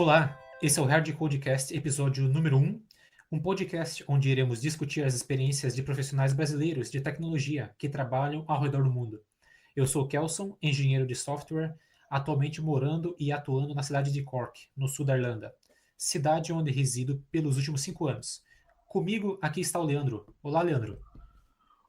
Olá, esse é o Hard Codecast, episódio número 1, um podcast onde iremos discutir as experiências de profissionais brasileiros de tecnologia que trabalham ao redor do mundo. Eu sou Kelson, engenheiro de software, atualmente morando e atuando na cidade de Cork, no sul da Irlanda, cidade onde resido pelos últimos 5 anos. Comigo aqui está o Leandro. Olá, Leandro.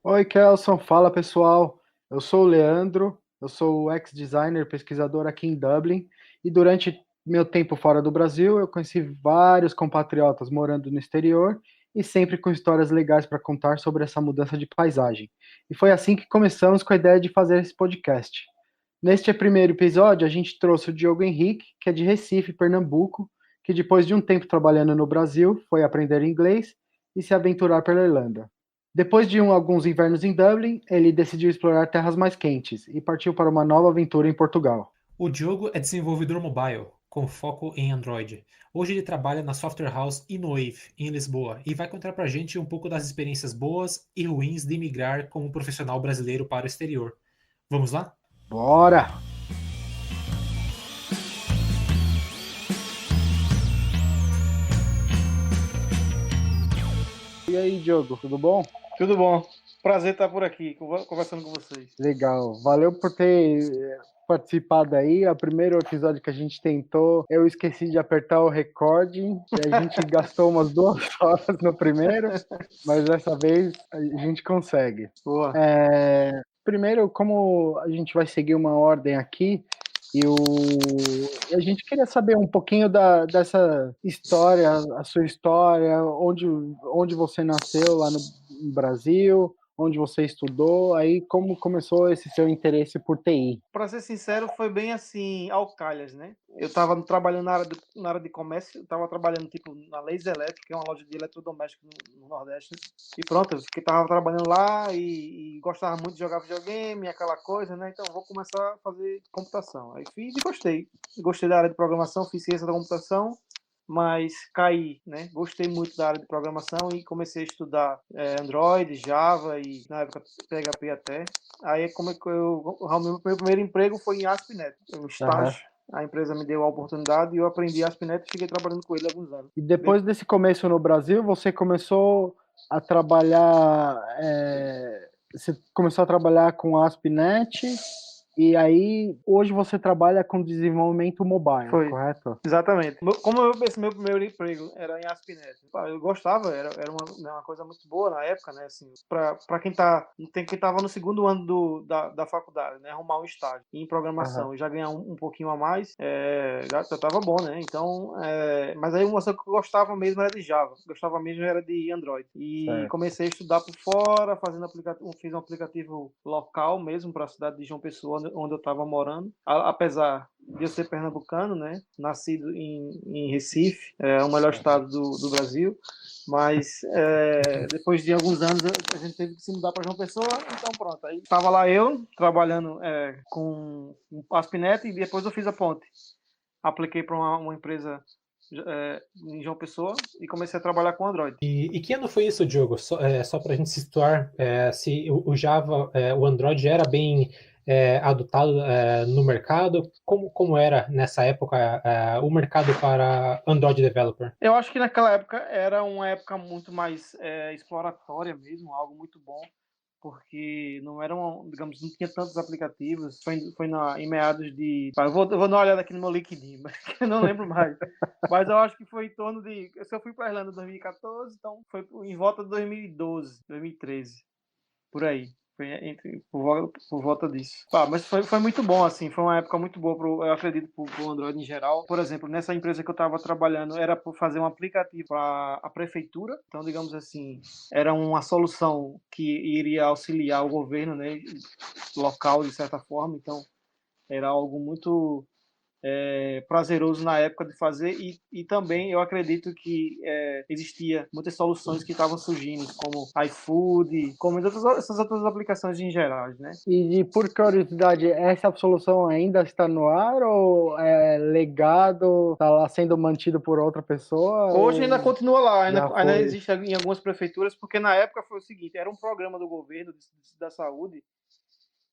Oi, Kelson, fala pessoal. Eu sou o Leandro, eu sou o ex-designer pesquisador aqui em Dublin e durante meu tempo fora do Brasil eu conheci vários compatriotas morando no exterior e sempre com histórias legais para contar sobre essa mudança de paisagem. E foi assim que começamos com a ideia de fazer esse podcast. Neste primeiro episódio, a gente trouxe o Diogo Henrique, que é de Recife, Pernambuco, que depois de um tempo trabalhando no Brasil, foi aprender inglês e se aventurar pela Irlanda. Depois de alguns invernos em Dublin, ele decidiu explorar terras mais quentes e partiu para uma nova aventura em Portugal. O Diogo é desenvolvedor mobile, com foco em Android. Hoje ele trabalha na software house InnoWave, em Lisboa, e vai contar pra gente um pouco das experiências boas e ruins de migrar como profissional brasileiro para o exterior. Vamos lá? Bora! E aí, Diogo, tudo bom? Tudo bom. Prazer estar por aqui, conversando com vocês. Legal. Valeu por ter participado aí. O primeiro episódio que a gente tentou, eu esqueci de apertar o recording e a gente gastou umas 2 horas no primeiro, mas dessa vez a gente consegue. Boa. Primeiro, como a gente vai seguir uma ordem aqui, a gente queria saber um pouquinho dessa história, a sua história, onde você nasceu lá no Brasil, onde você estudou, aí como começou esse seu interesse por TI? Para ser sincero, foi bem assim, ao calhas, né? Eu estava trabalhando na área de comércio, estava trabalhando tipo na Laser Elétrica, que é uma loja de eletrodomésticos no Nordeste. E pronto, eu estava trabalhando lá e gostava muito de jogar videogame, aquela coisa, né? Então vou começar a fazer computação. Aí fiz e gostei. Gostei da área de programação, fiz ciência da computação, mas caí, né? Gostei muito da área de programação e comecei a estudar Android, Java e na época PHP até. Aí como é que meu primeiro emprego foi em ASP.NET, um Aham. estágio. A empresa me deu a oportunidade e eu aprendi ASP.NET e fiquei trabalhando com ele há alguns anos. E depois desse começo no Brasil, você começou a trabalhar, você começou a trabalhar com ASP.NET, e aí hoje você trabalha com desenvolvimento mobile, Foi. correto? Exatamente. Esse meu primeiro emprego era em ASP.NET. Eu gostava, era uma coisa muito boa na época, né? Assim, para quem tava no segundo ano da faculdade, né? Arrumar um estágio em Aham, programação e já ganhar um pouquinho a mais, já tava bom, né? Então, mas aí uma coisa que eu gostava mesmo era de Java, gostava mesmo era de Android. E certo. comecei a estudar por fora, fazendo fiz um aplicativo local mesmo para a cidade de João Pessoa, onde eu estava morando. Apesar de eu ser pernambucano, né? Nascido em Recife, o melhor estado do Brasil. Mas depois de alguns anos a gente teve que se mudar para João Pessoa, então pronto. Aí estava lá eu trabalhando com ASP.NET e depois eu fiz a ponte. Apliquei para uma empresa em João Pessoa e comecei a trabalhar com Android. E que ano foi isso, Diogo? Só para a gente se situar, se o Java, o Android era bem adotado no mercado, como era nessa época o mercado para Android Developer? Eu acho que naquela época era uma época muito mais exploratória mesmo, algo muito bom, porque não eram, digamos, não tinha tantos aplicativos. Foi em meados de. Eu vou dar uma olhada aqui no meu LinkedIn, mas eu não lembro mais. Mas eu acho que foi em torno de. Se eu fui para a Irlanda em 2014, então foi em volta de 2012, 2013, por aí. Foi por volta disso. Mas foi muito bom, assim. Foi uma época muito boa, eu acredito, pro Android em geral. Por exemplo, nessa empresa que eu estava trabalhando, era para fazer um aplicativo para a prefeitura. Então, digamos assim, era uma solução que iria auxiliar o governo, né, local, de certa forma. Então, era algo muito prazeroso na época de fazer e também eu acredito que existia muitas soluções que estavam surgindo, como iFood, como essas outras aplicações em geral, né? E por curiosidade, essa solução ainda está no ar ou é legado, está lá sendo mantido por outra pessoa Hoje ainda ou continua lá, já ainda foi? existe em algumas prefeituras, porque na época foi o seguinte, era um programa do governo da saúde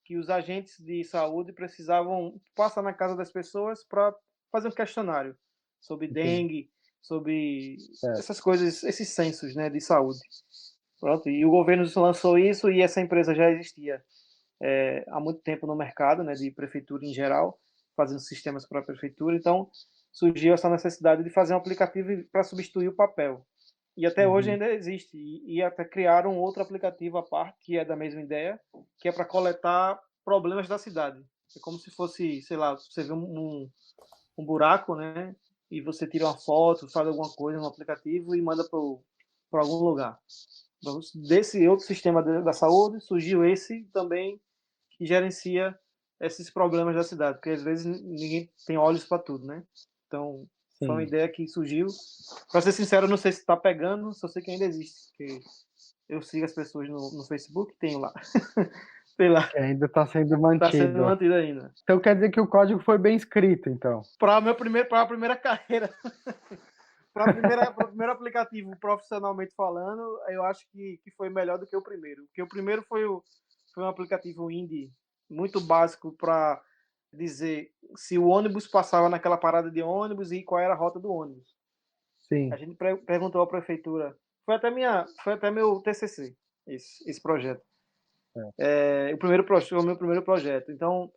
que os agentes de saúde precisavam passar na casa das pessoas para fazer um questionário. sobre Entendi. dengue, sobre Certo. essas coisas, esses censos, né, de saúde. Pronto, e o governo lançou isso e essa empresa já existia há muito tempo no mercado, né, de prefeitura em geral, fazendo sistemas para a prefeitura. Então, surgiu essa necessidade de fazer um aplicativo para substituir o papel. E até hoje Uhum. ainda existe. E até criaram outro aplicativo à parte, que é da mesma ideia, que é para coletar problemas da cidade. É como se fosse, sei lá, você vê um buraco, né? E você tira uma foto, faz alguma coisa no aplicativo e manda para algum lugar. Então, desse outro sistema da saúde, surgiu esse também que gerencia esses problemas da cidade, porque às vezes ninguém tem olhos para tudo, né? Então, foi uma Sim. ideia que surgiu. Para ser sincero, eu não sei se está pegando, só sei que ainda existe, porque eu sigo as pessoas no Facebook, tenho lá. Sei lá, Que ainda está sendo está sendo mantido. mantido ainda. Então quer dizer que o código foi bem escrito, então. Para a primeira carreira, para o primeiro aplicativo, profissionalmente falando, eu acho que foi melhor do que o primeiro. Porque o primeiro foi um aplicativo indie muito básico para dizer se o ônibus passava naquela parada de ônibus e qual era a rota do ônibus. Sim. A gente perguntou à prefeitura. Foi até meu TCC, esse projeto. O meu primeiro projeto. Então,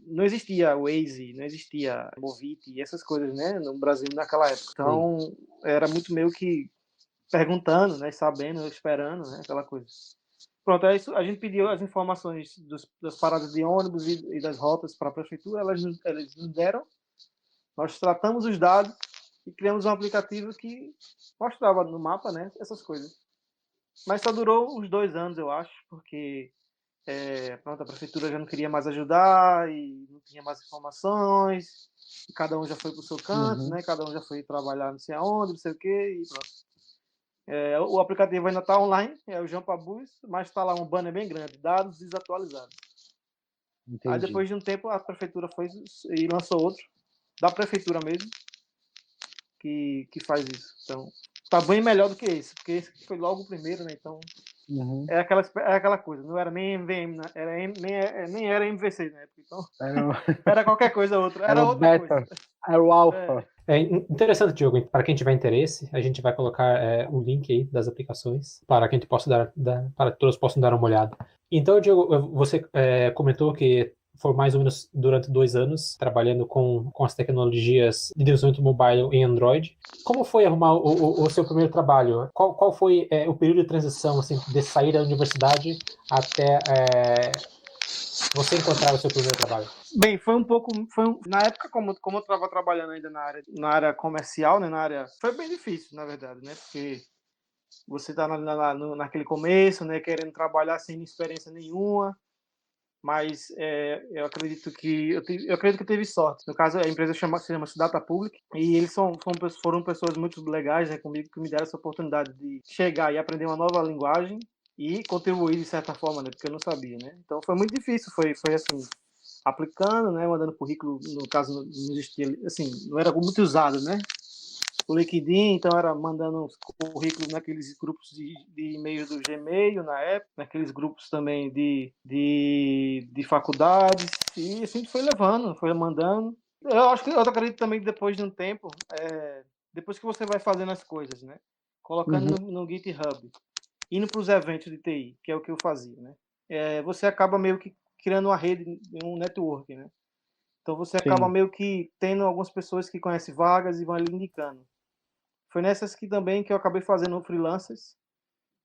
não existia Waze, não existia Movit, essas coisas, né, no Brasil naquela época. Então, era muito meio que perguntando, né, sabendo, esperando, né, aquela coisa. Pronto, é isso. A gente pediu as informações das paradas de ônibus e das rotas para a prefeitura, eles nos deram. Nós tratamos os dados e criamos um aplicativo que mostrava no mapa, né, essas coisas. Mas só durou uns 2 anos, eu acho, porque pronto, a prefeitura já não queria mais ajudar e não tinha mais informações. E cada um já foi para o seu canto, né? Cada um já foi trabalhar não sei aonde, não sei o quê, e pronto. O aplicativo ainda está online, é o Jampabus, mas está lá um banner bem grande, dados desatualizados. Aí Entendi. depois de um tempo a prefeitura foi e lançou outro, da prefeitura mesmo, que faz isso. Então, tá bem melhor do que esse, porque esse foi logo o primeiro, né? Então, é aquela coisa, não era nem MVM, né? Nem era MVC na época, então era qualquer coisa outra, Era era o outra beta, coisa. era o alfa. É interessante, Diogo. Para quem tiver interesse, a gente vai colocar o link aí das aplicações para que a gente possa para que todos possam dar uma olhada. Então, Diogo, você comentou que foi mais ou menos durante 2 anos trabalhando com as tecnologias de desenvolvimento mobile em Android. Como foi arrumar o seu primeiro trabalho? Qual foi o período de transição, assim, de sair da universidade até você encontrar o seu primeiro trabalho? Bem, na época, como eu estava trabalhando ainda na área comercial, né, foi bem difícil, na verdade, né, porque você está naquele começo, né, querendo trabalhar sem experiência nenhuma, mas eu acredito que teve sorte. No caso, a empresa chama-se Data Public e eles foram pessoas muito legais, né, comigo, que me deram essa oportunidade de chegar e aprender uma nova linguagem e contribuir de certa forma, né, porque eu não sabia, né. Então foi muito difícil, foi assim, aplicando, né, mandando currículo, no caso não existia, assim, não era muito usado, né, o LinkedIn, então era mandando currículos naqueles grupos de e-mail do Gmail na época, naqueles grupos também de faculdades, e assim foi levando, foi mandando. Eu acredito também que depois de um tempo, depois que você vai fazendo as coisas, né, colocando no GitHub, indo para os eventos de TI, que é o que eu fazia, né, você acaba meio que criando uma rede, um network, né? Então você acaba meio que tendo algumas pessoas que conhecem vagas e vão ali indicando. Foi nessas que também que eu acabei fazendo freelancers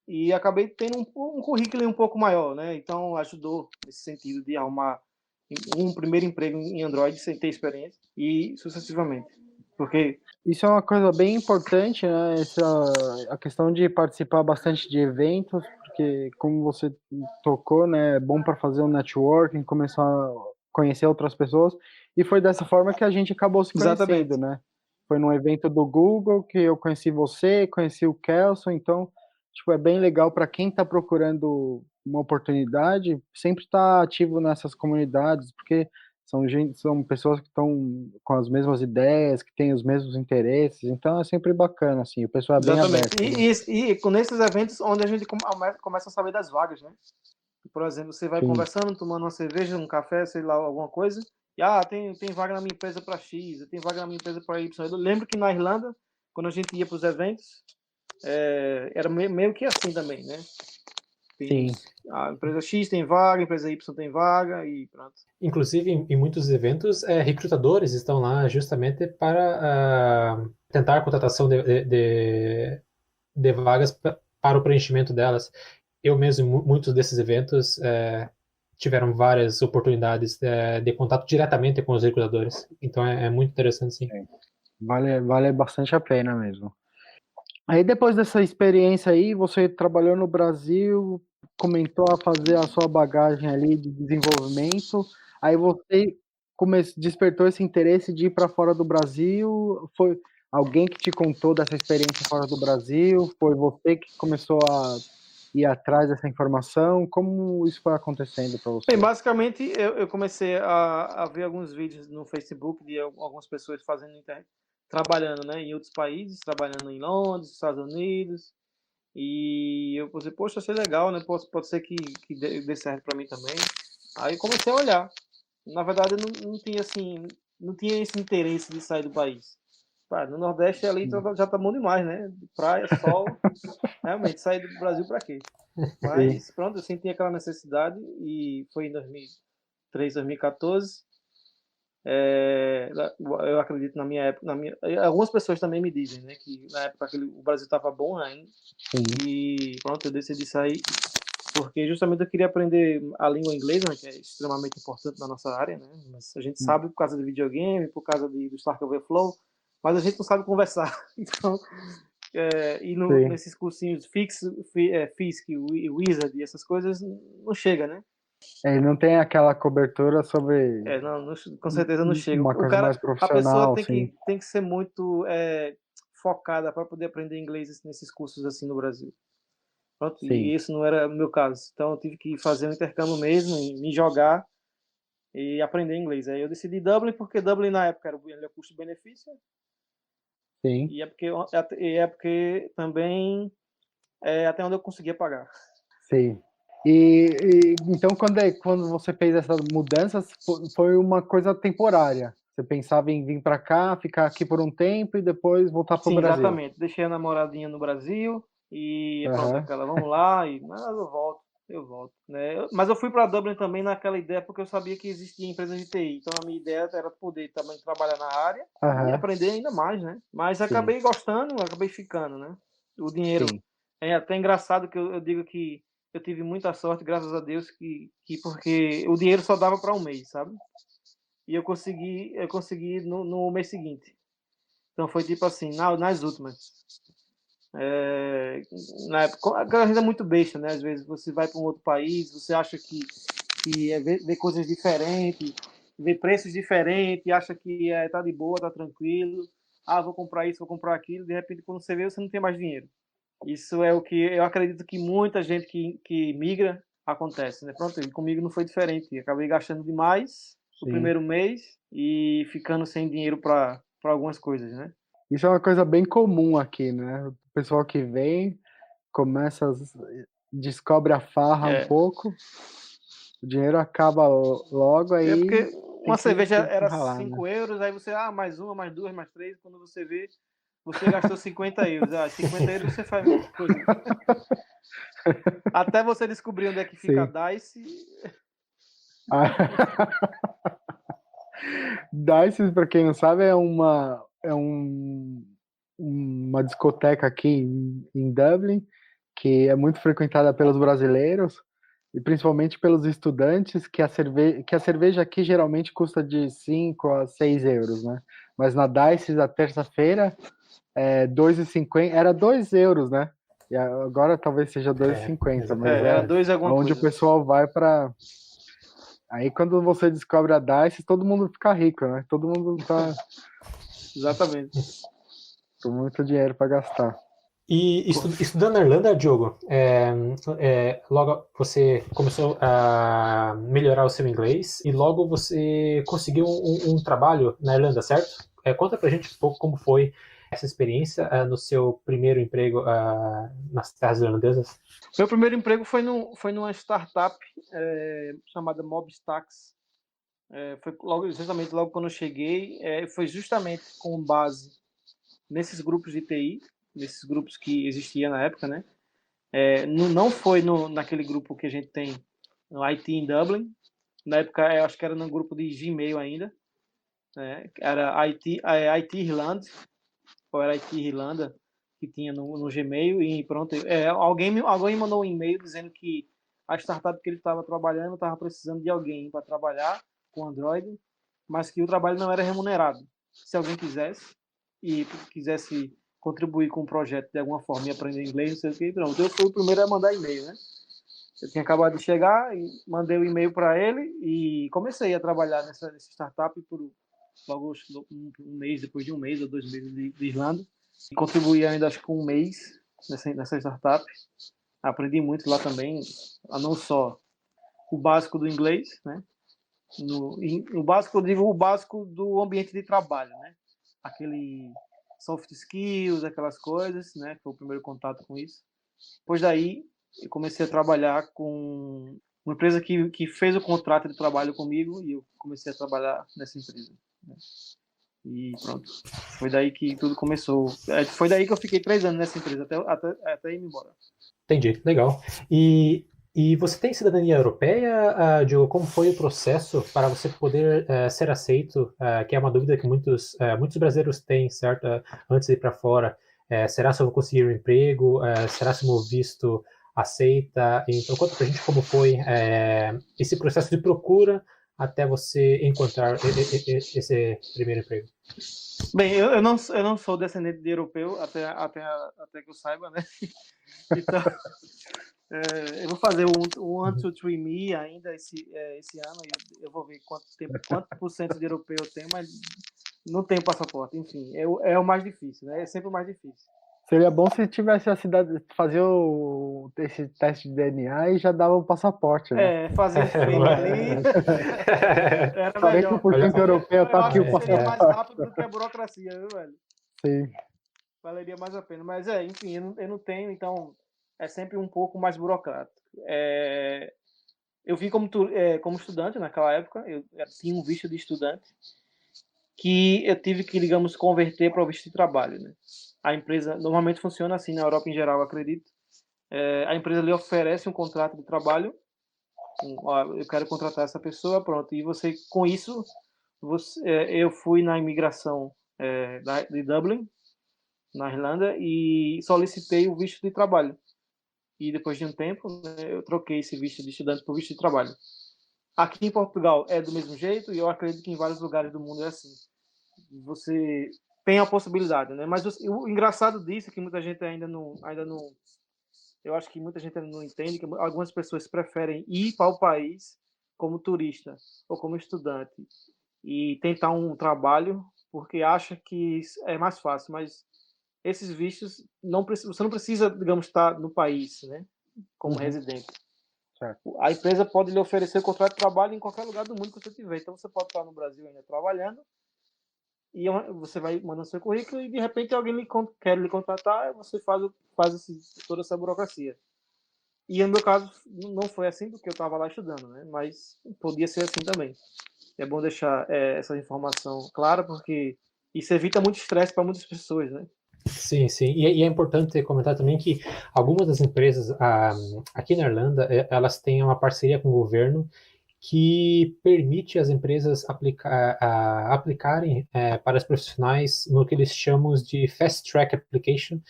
e acabei tendo um currículo um pouco maior, né? Então ajudou nesse sentido de arrumar um primeiro emprego em Android sem ter experiência e sucessivamente. Porque isso é uma coisa bem importante, né? A questão de participar bastante de eventos, porque como você tocou, né, é bom para fazer um networking, começar a conhecer outras pessoas, e foi dessa forma que a gente acabou se conhecendo, exatamente. né? Foi num evento do Google que eu conheci você, conheci o Kelson, então, tipo, é bem legal para quem está procurando uma oportunidade, sempre estar ativo nessas comunidades, porque são pessoas que estão com as mesmas ideias, que têm os mesmos interesses, então é sempre bacana, assim, o pessoal é bem Exatamente. aberto. Né? E nesses eventos onde a gente começa a saber das vagas, né? Por exemplo, você vai conversando, tomando uma cerveja, um café, sei lá, alguma coisa, Tem vaga na minha empresa para X, tem vaga na minha empresa para Y. Eu lembro que na Irlanda, quando a gente ia para os eventos, era meio que assim também, né? Sim. A empresa X tem vaga, a empresa Y tem vaga e pronto. Inclusive, em muitos eventos, recrutadores estão lá justamente para tentar a contratação de vagas para o preenchimento delas. Eu mesmo, em muitos desses eventos, tiveram várias oportunidades de contato diretamente com os recrutadores. Então, é muito interessante, sim. Vale bastante a pena mesmo. Aí, depois dessa experiência aí, você trabalhou no Brasil, comentou a fazer a sua bagagem ali de desenvolvimento, aí você despertou esse interesse de ir para fora do Brasil, foi alguém que te contou dessa experiência fora do Brasil, foi você que começou a ir atrás dessa informação, como isso foi acontecendo para você? Bem, basicamente, eu comecei a ver alguns vídeos no Facebook de algumas pessoas trabalhando, né, em outros países, trabalhando em Londres, Estados Unidos, e eu pensei, poxa, achei legal, né? Pode ser que dê certo para mim também. Aí comecei a olhar. Na verdade, eu não tinha assim, não tinha esse interesse de sair do país. Pá, no Nordeste ali já tá bom demais, né? Praia, sol. Realmente, sair do Brasil para quê? Mas pronto, eu senti aquela necessidade e foi em 2013, 2014. Eu acredito na minha época, algumas pessoas também me dizem, né, que na época o Brasil estava bom ainda. E pronto, eu decidi sair porque justamente eu queria aprender a língua inglesa, né, que é extremamente importante na nossa área, né? Mas a gente sabe por causa de videogame, por causa do Stack Overflow, mas a gente não sabe conversar. Então, nesses cursinhos Fisk, Wizard e essas coisas, não chega, né? Ele não tem aquela cobertura sobre com certeza não chega. uma coisa mais A profissional, pessoa sim. tem que ser muito focada para poder aprender inglês nesses cursos assim no Brasil. Pronto, e isso não era o meu caso. Então eu tive que fazer um intercâmbio mesmo, me jogar e aprender inglês. Aí eu decidi Dublin porque Dublin na época era o custo-benefício. Sim. E é porque também até onde eu conseguia pagar. Sim. Então, quando você fez essas mudanças, foi uma coisa temporária. Você pensava em vir para cá, ficar aqui por um tempo e depois voltar para o Sim, Brasil. exatamente. Deixei a namoradinha no Brasil e pronto, aquela, vamos lá, eu volto. Né? Mas eu fui para Dublin também naquela ideia porque eu sabia que existia empresas de TI. Então a minha ideia era poder também trabalhar na área e aprender ainda mais, né? Mas acabei gostando, acabei ficando, né? O dinheiro. Sim. É até engraçado que eu digo que eu tive muita sorte, graças a Deus, porque o dinheiro só dava para um mês, sabe? E eu consegui no mês seguinte. Então foi tipo assim, nas últimas. Na época, aquela renda é muito besta, né? Às vezes você vai para um outro país, você acha que vê coisas diferentes, vê preços diferentes, acha que tá de boa, tá tranquilo. Vou comprar isso, vou comprar aquilo. De repente, quando você vê, você não tem mais dinheiro. Isso é o que eu acredito que muita gente que migra acontece, né? Pronto, e comigo não foi diferente. Acabei gastando demais no primeiro mês e ficando sem dinheiro para algumas coisas, né? Isso é uma coisa bem comum aqui, né? O pessoal que vem, descobre a farra um pouco, o dinheiro acaba logo, aí porque uma cerveja tem que era ralar, 5 né? euros, aí você, mais uma, mais duas, mais três, quando você vê, você gastou 50 euros. 50 euros você faz muita coisa. Até você descobrir onde é que fica a DICE. DICE, para quem não sabe, é uma discoteca aqui em Dublin, que é muito frequentada pelos brasileiros e principalmente pelos estudantes, que a cerveja aqui geralmente custa de 5 a 6 euros, né? Mas na DICE, da terça-feira, 2,50, era 2 euros, né? E agora talvez seja 2,50, mas era 2 alguma onde coisa. o pessoal vai para... Aí quando você descobre a DICE, todo mundo fica rico, né? Todo mundo tá... Exatamente. Com muito dinheiro para gastar. E estudando na Irlanda, Diogo, logo você começou a melhorar o seu inglês e logo você conseguiu um trabalho na Irlanda, certo? Conta pra gente um pouco como foi essa experiência no seu primeiro emprego nas terras irlandesas. Meu primeiro emprego foi numa startup chamada Mobstacks. Foi justamente logo quando eu cheguei, foi justamente com base nesses grupos de TI, nesses grupos que existiam na época, né? Não foi naquele grupo que a gente tem no IT em Dublin. Na época, eu acho que era no grupo de Gmail ainda, né? Era IT Irlanda, ou era IT Irlanda, que tinha no Gmail, e pronto. Alguém me mandou um e-mail dizendo que a startup que ele estava trabalhando estava precisando de alguém para trabalhar com Android, mas que o trabalho não era remunerado. Se alguém quisesse contribuir com o projeto de alguma forma e aprender inglês, não sei o que, pronto. Eu fui o primeiro a mandar e-mail, né? Eu tinha acabado de chegar e mandei o e-mail para ele e comecei a trabalhar nessa startup por logo um mês, depois de um mês ou 2 meses de Irlanda. E contribuí ainda, acho que um mês nessa startup. Aprendi muito lá também, não só o básico do inglês, né? No básico, eu digo o básico do ambiente de trabalho, né? Aquele soft skills, aquelas coisas, né? Foi o primeiro contato com isso. Depois daí, eu comecei a trabalhar com uma empresa que fez o contrato de trabalho comigo e eu comecei a trabalhar nessa empresa, né? E pronto, foi daí que tudo começou. Foi daí que eu fiquei 3 anos nessa empresa, até ir embora. Entendi, legal. E você tem cidadania europeia, Diogo? Como foi o processo para você poder ser aceito? Que é uma dúvida que muitos brasileiros têm, certo? Antes de ir para fora. Será se eu vou conseguir um emprego? Será se o meu visto aceita? Então, conta para a gente como foi esse processo de procura até você encontrar esse primeiro emprego. Bem, eu não sou descendente de europeu, até que eu saiba, né? Então, eu vou fazer um 1, 2, 3 me ainda esse ano, e eu vou ver quanto por cento de europeu eu tenho, mas não tenho passaporte. Enfim, é o mais difícil, né? É sempre o mais difícil. Seria bom se tivesse a cidade fazer esse teste de DNA e já dava o passaporte, né? Fazer um fake ali. Era melhor. 40% europeu, tá aqui o passaporte. Seria mais rápido do que a burocracia, viu, velho? Sim. Valeria mais a pena. Mas enfim, eu não tenho, então é sempre um pouco mais burocrático. Eu vim como estudante naquela época, eu tinha um visto de estudante que eu tive que, digamos, converter para o visto de trabalho, né? A empresa normalmente funciona assim na Europa em geral, acredito. A empresa lhe oferece um contrato de trabalho. Eu quero contratar essa pessoa, pronto. E você, com isso, eu fui na imigração de Dublin, na Irlanda, e solicitei o visto de trabalho. E depois de um tempo, né, eu troquei esse visto de estudante por visto de trabalho. Aqui em Portugal é do mesmo jeito, e eu acredito que em vários lugares do mundo é assim. Você tem a possibilidade, né? Mas o engraçado disso é que muita gente ainda não, eu acho que muita gente ainda não entende que algumas pessoas preferem ir para o país como turista ou como estudante e tentar um trabalho porque acha que é mais fácil, mas esses vistos você não precisa, digamos, estar no país, né, como residente. Certo. A empresa pode lhe oferecer contrato de trabalho em qualquer lugar do mundo que você tiver. Então você pode estar no Brasil ainda trabalhando e você vai mandando seu currículo e de repente alguém quer lhe contratar, você faz toda essa burocracia. E no meu caso não foi assim porque eu estava lá estudando, né? Mas podia ser assim também. É bom deixar essa informação clara porque isso evita muito estresse para muitas pessoas, né? Sim, sim. E é importante comentar também que algumas das empresas aqui na Irlanda, elas têm uma parceria com o governo que permite as empresas aplicarem para os profissionais no que eles chamam de Fast Track Application,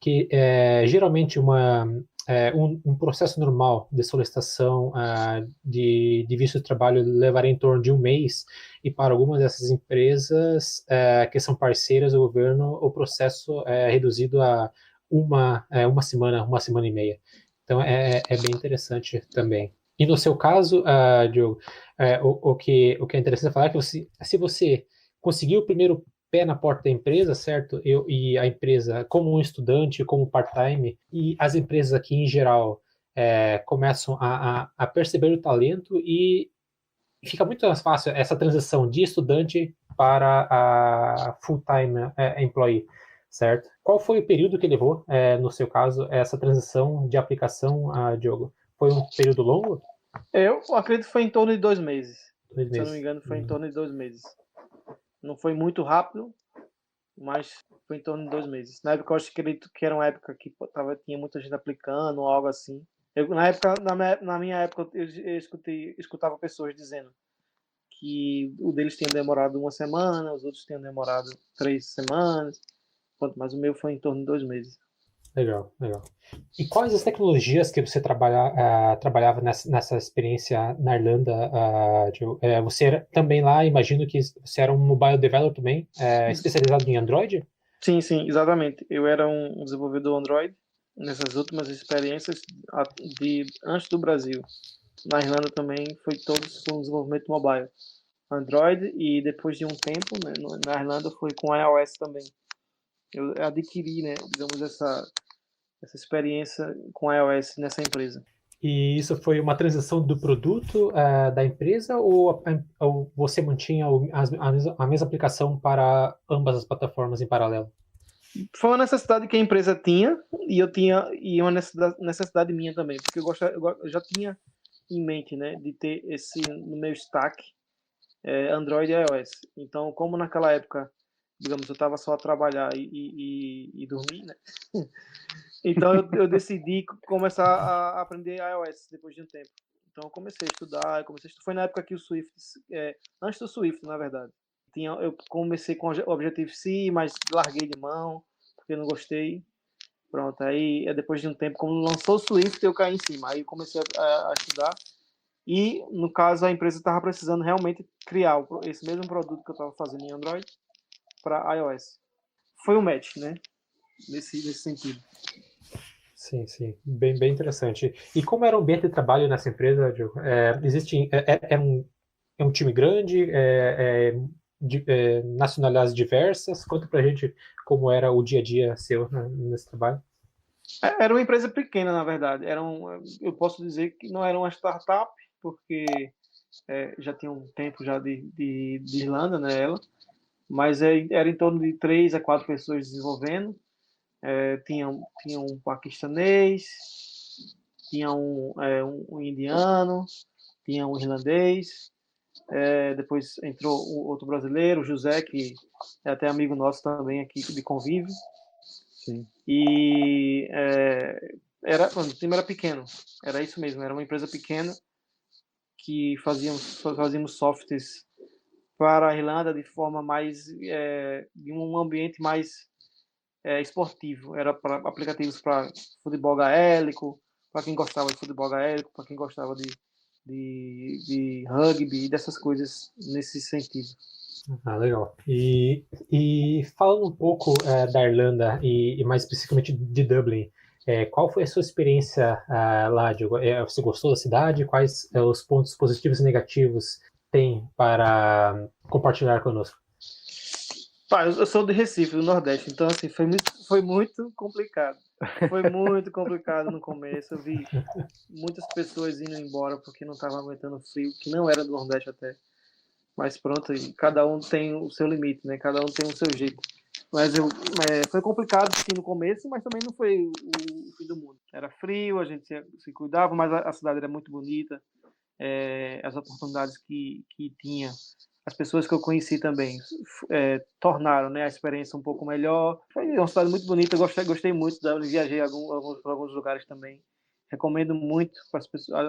que é geralmente um processo normal de solicitação de visto de trabalho levaria em torno de um mês, e para algumas dessas empresas que são parceiras do governo, o processo é reduzido a uma semana e meia. Então é bem interessante também. E no seu caso, Diogo, o que é interessante falar é que se você conseguir o primeiro pé na porta da empresa, certo? E a empresa, como um estudante, como part-time, e as empresas aqui em geral começam a perceber o talento e fica muito mais fácil essa transição de estudante para a full-time employee, certo? Qual foi o período que levou, no seu caso, essa transição de aplicação, Diogo? Foi um período longo? Eu acredito que foi em torno de 2 meses. 2 Se eu não meses. me engano, foi em torno de 2 meses. Não foi muito rápido, mas foi em torno de 2 meses. Na época eu acho que era uma época que tinha muita gente aplicando ou algo assim. Na minha época, eu escutava pessoas dizendo que o deles tinha demorado 1 semana, os outros tinham demorado 3 semanas, mas o meu foi em torno de 2 meses. Legal, legal. E quais as tecnologias que você trabalhava nessa experiência na Irlanda, Diogo? Você era também lá, imagino que você era um mobile developer também, especializado em Android? Sim, exatamente. Eu era um desenvolvedor Android nessas últimas experiências antes do Brasil. Na Irlanda também foi um desenvolvimento mobile. Android e depois de um tempo, né, na Irlanda foi com iOS também. Eu adquiri, né, digamos, essa experiência com iOS nessa empresa. E isso foi uma transição do produto da empresa ou você mantinha a mesma aplicação para ambas as plataformas em paralelo? Foi uma necessidade que a empresa tinha e uma necessidade minha também, porque eu já tinha em mente, né, de ter esse no meu stack Android e iOS. Então, como naquela época, digamos, eu estava só a trabalhar e dormir, né? Então eu decidi começar a aprender iOS depois de um tempo. Então eu comecei a estudar, foi na época que o Swift, antes do Swift, na verdade. Eu comecei com o Objective-C, mas larguei de mão, porque não gostei. Pronto, aí depois de um tempo, quando lançou o Swift, eu caí em cima. Aí eu comecei a estudar. E, no caso, a empresa estava precisando realmente criar esse mesmo produto que eu estava fazendo em Android para iOS. Foi um match, né? Nesse sentido. Sim, sim. Bem, bem interessante. E como era o ambiente de trabalho nessa empresa, Diogo? É um time grande? Nacionalidades diversas? Conta pra gente como era o dia a dia seu nesse trabalho. Era uma empresa pequena, na verdade. Eu posso dizer que não era uma startup, porque já tinha um tempo já de Irlanda, né, ela. Mas era em torno de 3 a 4 pessoas desenvolvendo. Tinha um paquistanês, tinha um indiano, tinha um irlandês, depois entrou outro brasileiro, o José, que é até amigo nosso também aqui de convívio. Sim. E o time era pequeno, era isso mesmo, era uma empresa pequena que fazíamos softwares para a Irlanda de forma mais, de um ambiente mais esportivo. Era para aplicativos para futebol gaélico, para quem gostava de futebol gaélico, para quem gostava de rugby e dessas coisas nesse sentido. Ah, legal. E falando um pouco da Irlanda e mais especificamente de Dublin, qual foi a sua experiência lá, Diogo? Você gostou da cidade? Quais os pontos positivos e negativos tem para compartilhar conosco? Eu sou de Recife, do Nordeste, então assim, foi muito complicado. Foi muito complicado no começo. Eu vi muitas pessoas indo embora porque não estavam aguentando frio, que não era do Nordeste até. Mas pronto, cada um tem o seu limite, né? Cada um tem o seu jeito. Mas foi complicado sim, no começo, mas também não foi o fim do mundo. Era frio, a gente se cuidava, mas a cidade era muito bonita. As oportunidades que tinha, as pessoas que eu conheci também tornaram, né, a experiência um pouco melhor. Foi uma cidade muito bonita, gostei muito dela, viajei para alguns lugares também. Recomendo muito para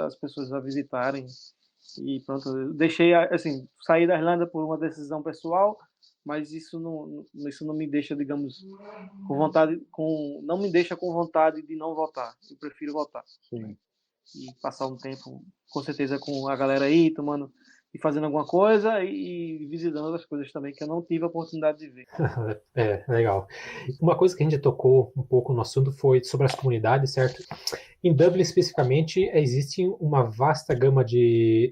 as pessoas a visitarem. E pronto, eu deixei, assim, sair da Irlanda por uma decisão pessoal, mas isso não me deixa, digamos, não me deixa com vontade de não voltar. Eu prefiro voltar. Sim. E passar um tempo, com certeza, com a galera aí, tomando e fazendo alguma coisa e visitando outras coisas também que eu não tive a oportunidade de ver. Legal. Uma coisa que a gente tocou um pouco no assunto foi sobre as comunidades, certo? Em Dublin, especificamente, existe uma vasta gama de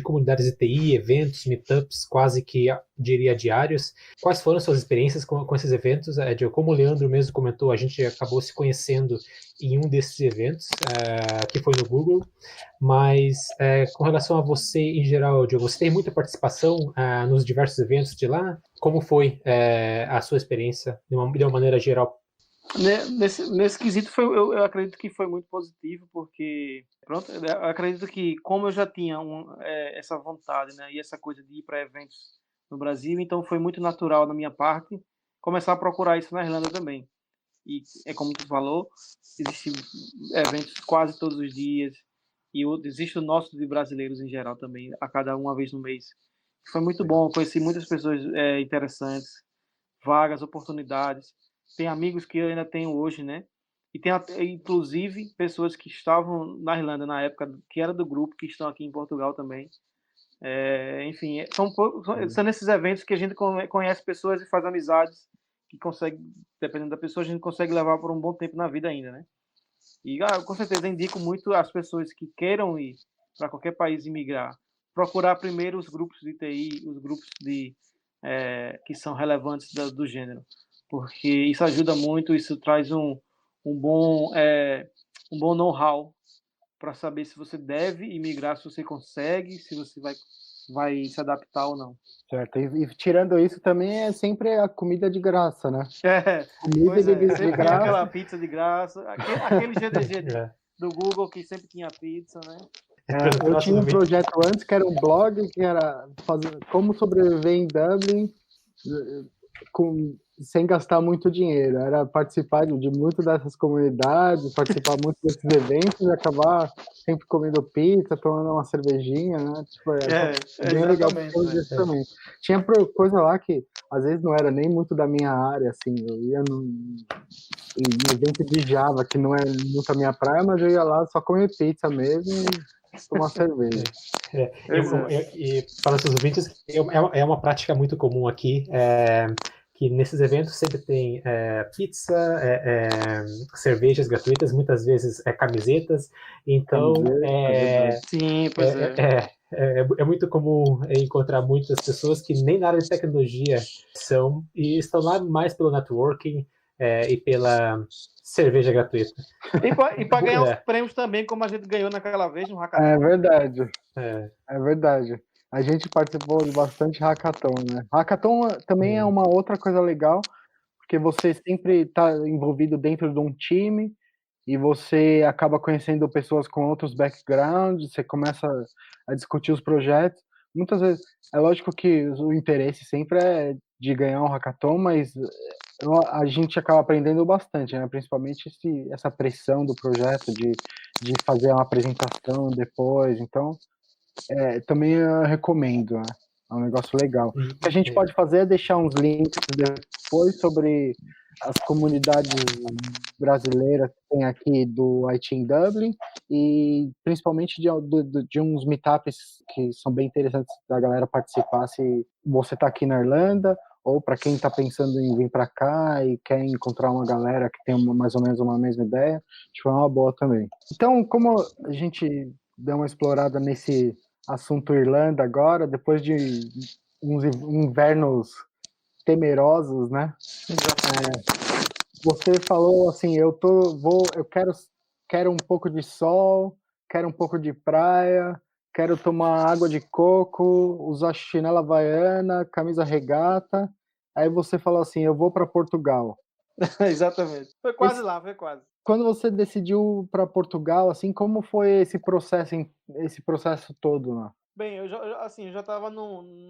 comunidades de TI, eventos, meetups, quase que, diria, diários. Quais foram suas experiências com esses eventos? Como o Leandro mesmo comentou, a gente acabou se conhecendo em um desses eventos, que foi no Google. Mas, com relação a você em geral, Diogo, você tem muita participação nos diversos eventos de lá? Como foi a sua experiência, de uma maneira geral? Nesse quesito, eu acredito que foi muito positivo, porque, pronto, eu acredito que, como eu já tinha essa vontade, né, e essa coisa de ir para eventos no Brasil, então foi muito natural da minha parte começar a procurar isso na Irlanda também. E é como tu falou, existem eventos quase todos os dias, e existe o nosso de brasileiros em geral também, a cada uma vez no mês. Foi muito bom, conheci muitas pessoas interessantes, vagas, oportunidades. Tem amigos que eu ainda tenho hoje, né? E tem inclusive pessoas que estavam na Irlanda na época, que era do grupo, que estão aqui em Portugal também. Enfim, são nesses eventos que a gente conhece pessoas e faz amizades que consegue, dependendo da pessoa, a gente consegue levar por um bom tempo na vida ainda, né? E com certeza indico muito às pessoas que queiram ir para qualquer país imigrar, procurar primeiro os grupos de TI, os grupos que são relevantes do gênero, porque isso ajuda muito, isso traz um bom, um bom know-how para saber se você deve imigrar, se você consegue, se você vai se adaptar ou não. Certo. E tirando isso também é sempre a comida de graça, né? Comida Pois é, de sempre tinha graça. aquela pizza de graça, aquele GDG do Google que sempre tinha pizza, né? Eu tinha um projeto antes que era um blog que era como sobreviver em Dublin sem gastar muito dinheiro. Era participar de muito dessas comunidades, participar muito desses eventos e acabar sempre comendo pizza, tomando uma cervejinha, né? Tipo, bem legal também. Tinha coisa lá que às vezes não era nem muito da minha área, assim. Eu ia em evento de Java, que não é muito a minha praia, mas eu ia lá só comer pizza mesmo e tomar cerveja. E para os ouvintes, é uma prática muito comum aqui, que nesses eventos sempre tem pizza, cervejas gratuitas, muitas vezes camisetas, então sim, pois é muito comum encontrar muitas pessoas que nem na área de tecnologia são, e estão lá mais pelo networking e pela cerveja gratuita. E para ganhar os prêmios também, como a gente ganhou naquela vez no Hackathon. É verdade. É verdade. A gente participou de bastante hackathon, né? Hackathon também é uma outra coisa legal, porque você sempre está envolvido dentro de um time e você acaba conhecendo pessoas com outros backgrounds, você começa a discutir os projetos. Muitas vezes, é lógico que o interesse sempre é de ganhar um hackathon, mas a gente acaba aprendendo bastante, né? Principalmente essa pressão do projeto de fazer uma apresentação depois. Então, também eu recomendo, né? É um negócio legal. O que a gente pode fazer é deixar uns links depois sobre as comunidades brasileiras que tem aqui do IT em Dublin e principalmente de uns meetups que são bem interessantes da galera participar se você está aqui na Irlanda ou para quem está pensando em vir para cá e quer encontrar uma galera que tem mais ou menos uma mesma ideia, acho que é uma boa também. Então, como a gente deu uma explorada nesse assunto Irlanda agora, depois de uns invernos temerosos, né? Você falou assim, eu quero um pouco de sol, quero um pouco de praia, quero tomar água de coco, usar chinela havaiana, camisa regata. Aí você falou assim, eu vou para Portugal. Exatamente. Foi quase lá, foi quase. Quando você decidiu para Portugal, assim, como foi esse processo todo lá? Bem, eu já estava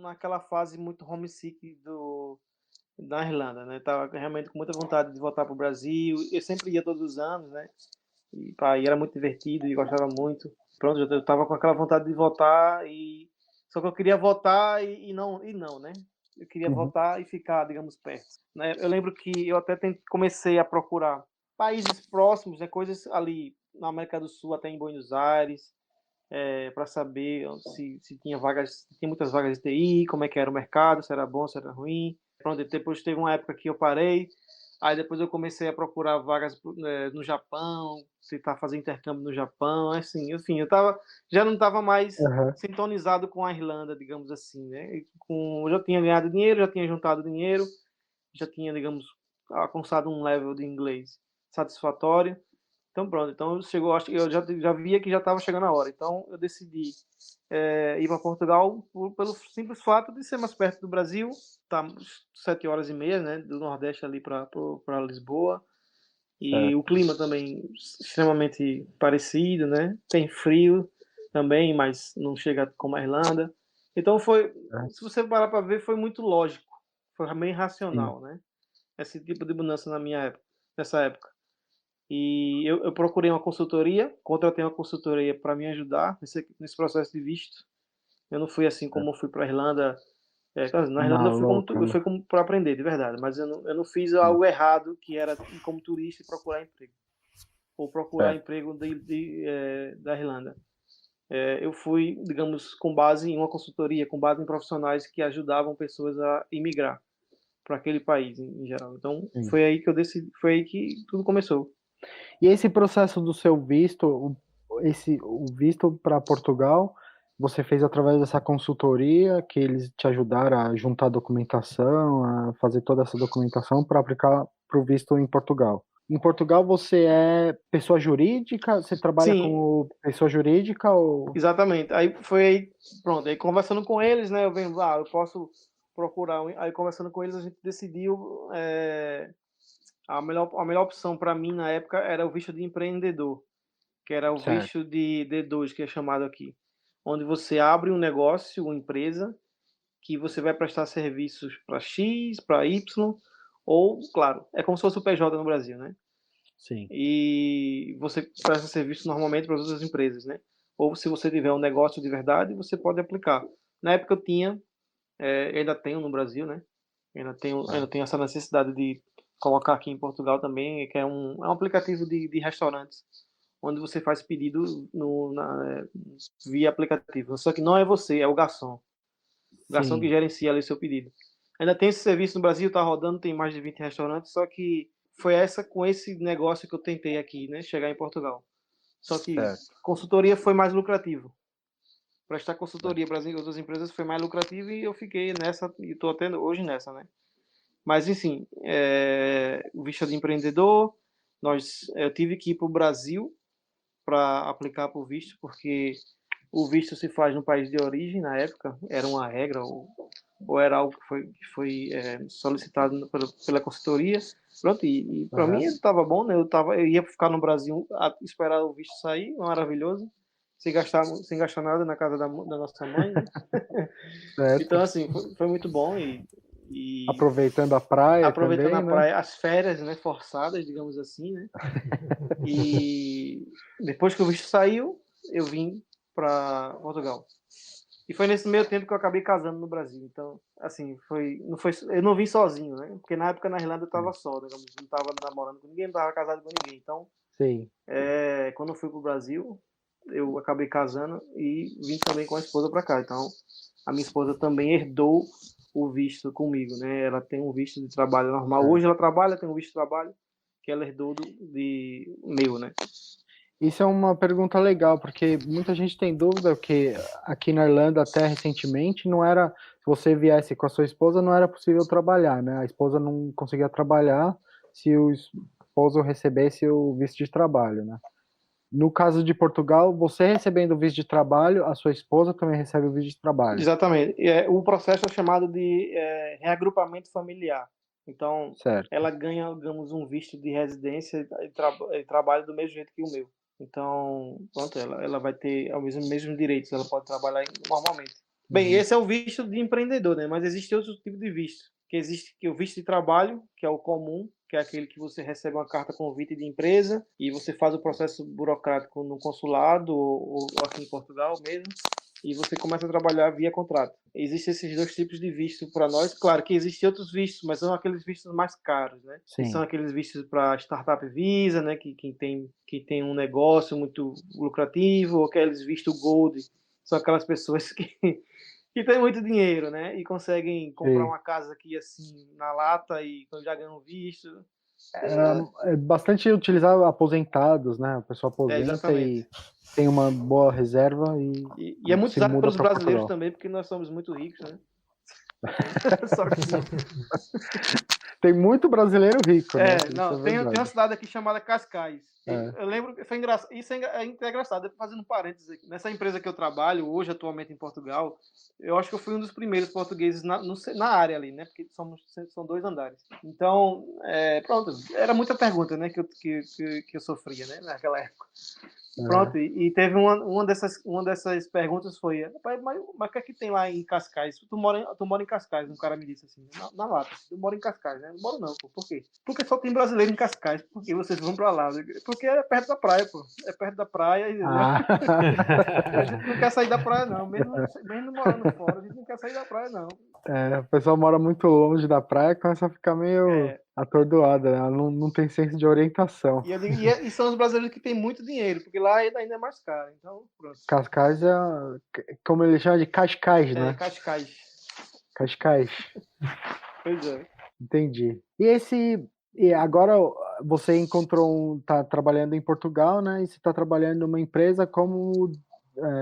naquela fase muito homesick da Irlanda, né? Tava realmente com muita vontade de voltar para o Brasil. Eu sempre ia todos os anos, né? E era muito divertido e gostava muito. Pronto, eu estava com aquela vontade de voltar só que eu queria voltar e não, né? Eu queria voltar e ficar, digamos, perto. Né? Eu lembro que eu até comecei a procurar países próximos, né? Coisas ali na América do Sul, até em Buenos Aires, para saber se tinha muitas vagas de TI, como é que era o mercado, se era bom, se era ruim. Pronto, depois teve uma época que eu parei, aí depois eu comecei a procurar vagas no Japão, tentar fazer intercâmbio no Japão, assim, enfim, já não estava mais sintonizado com a Irlanda, digamos assim, né? Eu já tinha ganhado dinheiro, já tinha juntado dinheiro, já tinha, digamos, alcançado um level de inglês satisfatório. Então pronto, então chegou, acho que eu já via que já estava chegando a hora. Então eu decidi ir para Portugal pelo simples fato de ser mais perto do Brasil, tá 7 horas e meia, né, do Nordeste ali para Lisboa. E o clima também extremamente parecido, né? Tem frio também, mas não chega como a Irlanda. Então se você parar para ver, foi muito lógico, foi bem Sim. racional, né? Esse tipo de mudança nessa época. E eu procurei uma consultoria, contratei uma consultoria para me ajudar nesse processo de visto. Eu não fui assim como eu fui para a Irlanda. Na Irlanda Na eu louca, né? fui como para aprender, de verdade. Mas eu não fiz Sim. algo errado, que era ir como turista e procurar emprego. Ou procurar Certo. emprego da Irlanda. Eu fui, digamos, com base em uma consultoria, com base em profissionais que ajudavam pessoas a imigrar para aquele país em geral. Então, Sim. foi aí que eu decidi, foi aí que tudo começou. E esse processo do seu visto, o visto para Portugal, você fez através dessa consultoria que eles te ajudaram a juntar documentação, a fazer toda essa documentação para aplicar para o visto em Portugal. Em Portugal você é pessoa jurídica? Você trabalha Sim, como pessoa jurídica ou? exatamente. Aí foi aí, pronto, aí conversando com eles, né, eu venho, eu posso procurar, aí conversando com eles a gente decidiu, a melhor opção para mim na época era o visto de empreendedor, que era o Certo. visto de D2, que é chamado aqui, onde você abre um negócio, uma empresa, que você vai prestar serviços para X, para Y, ou, claro, é como se fosse o PJ no Brasil, né? Sim. E você presta serviço normalmente para outras empresas, né? Ou se você tiver um negócio de verdade, você pode aplicar. Na época eu tinha, ainda tenho no Brasil, né? Ainda tenho essa necessidade de colocar aqui em Portugal também, que é um aplicativo de restaurantes, onde você faz pedido via aplicativo. Só que não é você, é o garçom. O garçom que Sim. gerencia ali o seu pedido. Ainda tem esse serviço no Brasil, tá rodando, tem mais de 20 restaurantes, só que foi com esse negócio que eu tentei aqui, né, chegar em Portugal. Só que Certo. consultoria foi mais lucrativo. Prestar Certo. consultoria para as outras empresas foi mais lucrativo e eu fiquei nessa, e estou até hoje nessa, né? Mas, enfim, o visto de empreendedor, eu tive que ir para o Brasil para aplicar para o visto, porque o visto se faz no país de origem, na época, era uma regra, ou era algo que foi solicitado pela consultoria. Pronto, e para mim estava bom, né? Eu ia ficar no Brasil, esperar o visto sair, maravilhoso, sem gastar nada na casa da nossa mãe, né? Certo. Então, assim, foi muito bom e Aproveitando a praia aproveitando a também, né? praia, as férias, né, forçadas, digamos assim, né? E depois que o visto saiu, eu vim para Portugal. E foi nesse meio tempo que eu acabei casando no Brasil. Então, assim, eu não vim sozinho, né? Porque na época na Irlanda eu estava só, digamos, não estava namorando com ninguém, não estava casado com ninguém. Então, Sim. quando eu fui pro Brasil, eu acabei casando e vim também com a esposa para cá. Então, a minha esposa também herdou o visto comigo, né? Ela tem um visto de trabalho normal. Hoje ela trabalha, tem um visto de trabalho que ela herdou de meu, né? Isso é uma pergunta legal, porque muita gente tem dúvida que aqui na Irlanda, até recentemente, não era, se você viesse com a sua esposa, não era possível trabalhar, né? A esposa não conseguia trabalhar se o esposo recebesse o visto de trabalho, né? No caso de Portugal, você recebendo o visto de trabalho, a sua esposa também recebe o visto de trabalho. Exatamente. O processo é chamado de reagrupamento familiar. Então, Certo. ela ganha, digamos, um visto de residência e trabalha do mesmo jeito que o meu. Então, pronto, ela vai ter os mesmos direitos, ela pode trabalhar normalmente. Bem, Uhum. esse é o visto de empreendedor, né? Mas existe outro tipo de visto. Que o visto de trabalho, que é o comum, que é aquele que você recebe uma carta convite de empresa e você faz o processo burocrático no consulado ou aqui em Portugal mesmo e você começa a trabalhar via contrato. Existem esses dois tipos de visto para nós. Claro que existem outros vistos, mas são aqueles vistos mais caros, né? Que são Sim. aqueles vistos para startup visa, né? Que tem um negócio muito lucrativo, ou aqueles vistos gold, são aquelas pessoas que têm muito dinheiro, né? E conseguem comprar Sim. uma casa aqui assim na lata e já ganham visto. É bastante utilizado aposentados, né? A pessoa aposenta Exatamente. e tem uma boa reserva e E é muito se usado muda pelos para brasileiros Portugal. também, porque nós somos muito ricos, né? Só que Tem muito brasileiro rico, né? Isso Não, é tem verdade. uma cidade aqui chamada Cascais. É. Eu lembro que foi engraçado. Isso é engraçado, fazendo parênteses aqui. Nessa empresa que eu trabalho, hoje, atualmente em Portugal, eu acho que eu fui um dos primeiros portugueses na área ali, né? Porque são 2 andares. Então, pronto, era muita pergunta, né? Que eu sofria, né? Naquela época. Pronto, e teve uma dessas perguntas foi, rapaz, mas o que é que tem lá em Cascais? Tu mora em Cascais, um cara me disse assim, na lata, tu mora em Cascais, né? Não moro não, pô, por quê? Porque só tem brasileiro em Cascais, porque vocês vão pra lá? Porque é perto da praia, pô, é perto da praia, entendeu? A gente não quer sair da praia não, mesmo morando fora, a gente não quer sair da praia não. A pessoa mora muito longe da praia e começa a ficar meio atordoada, né? Ela não tem senso de orientação. E são os brasileiros que têm muito dinheiro, porque lá ainda é mais caro. Então, pronto. Cascais é, como ele chama de Cascais, né? Cascais. Cascais. Pois é. Entendi. E agora você tá trabalhando em Portugal, né? E você está trabalhando numa empresa como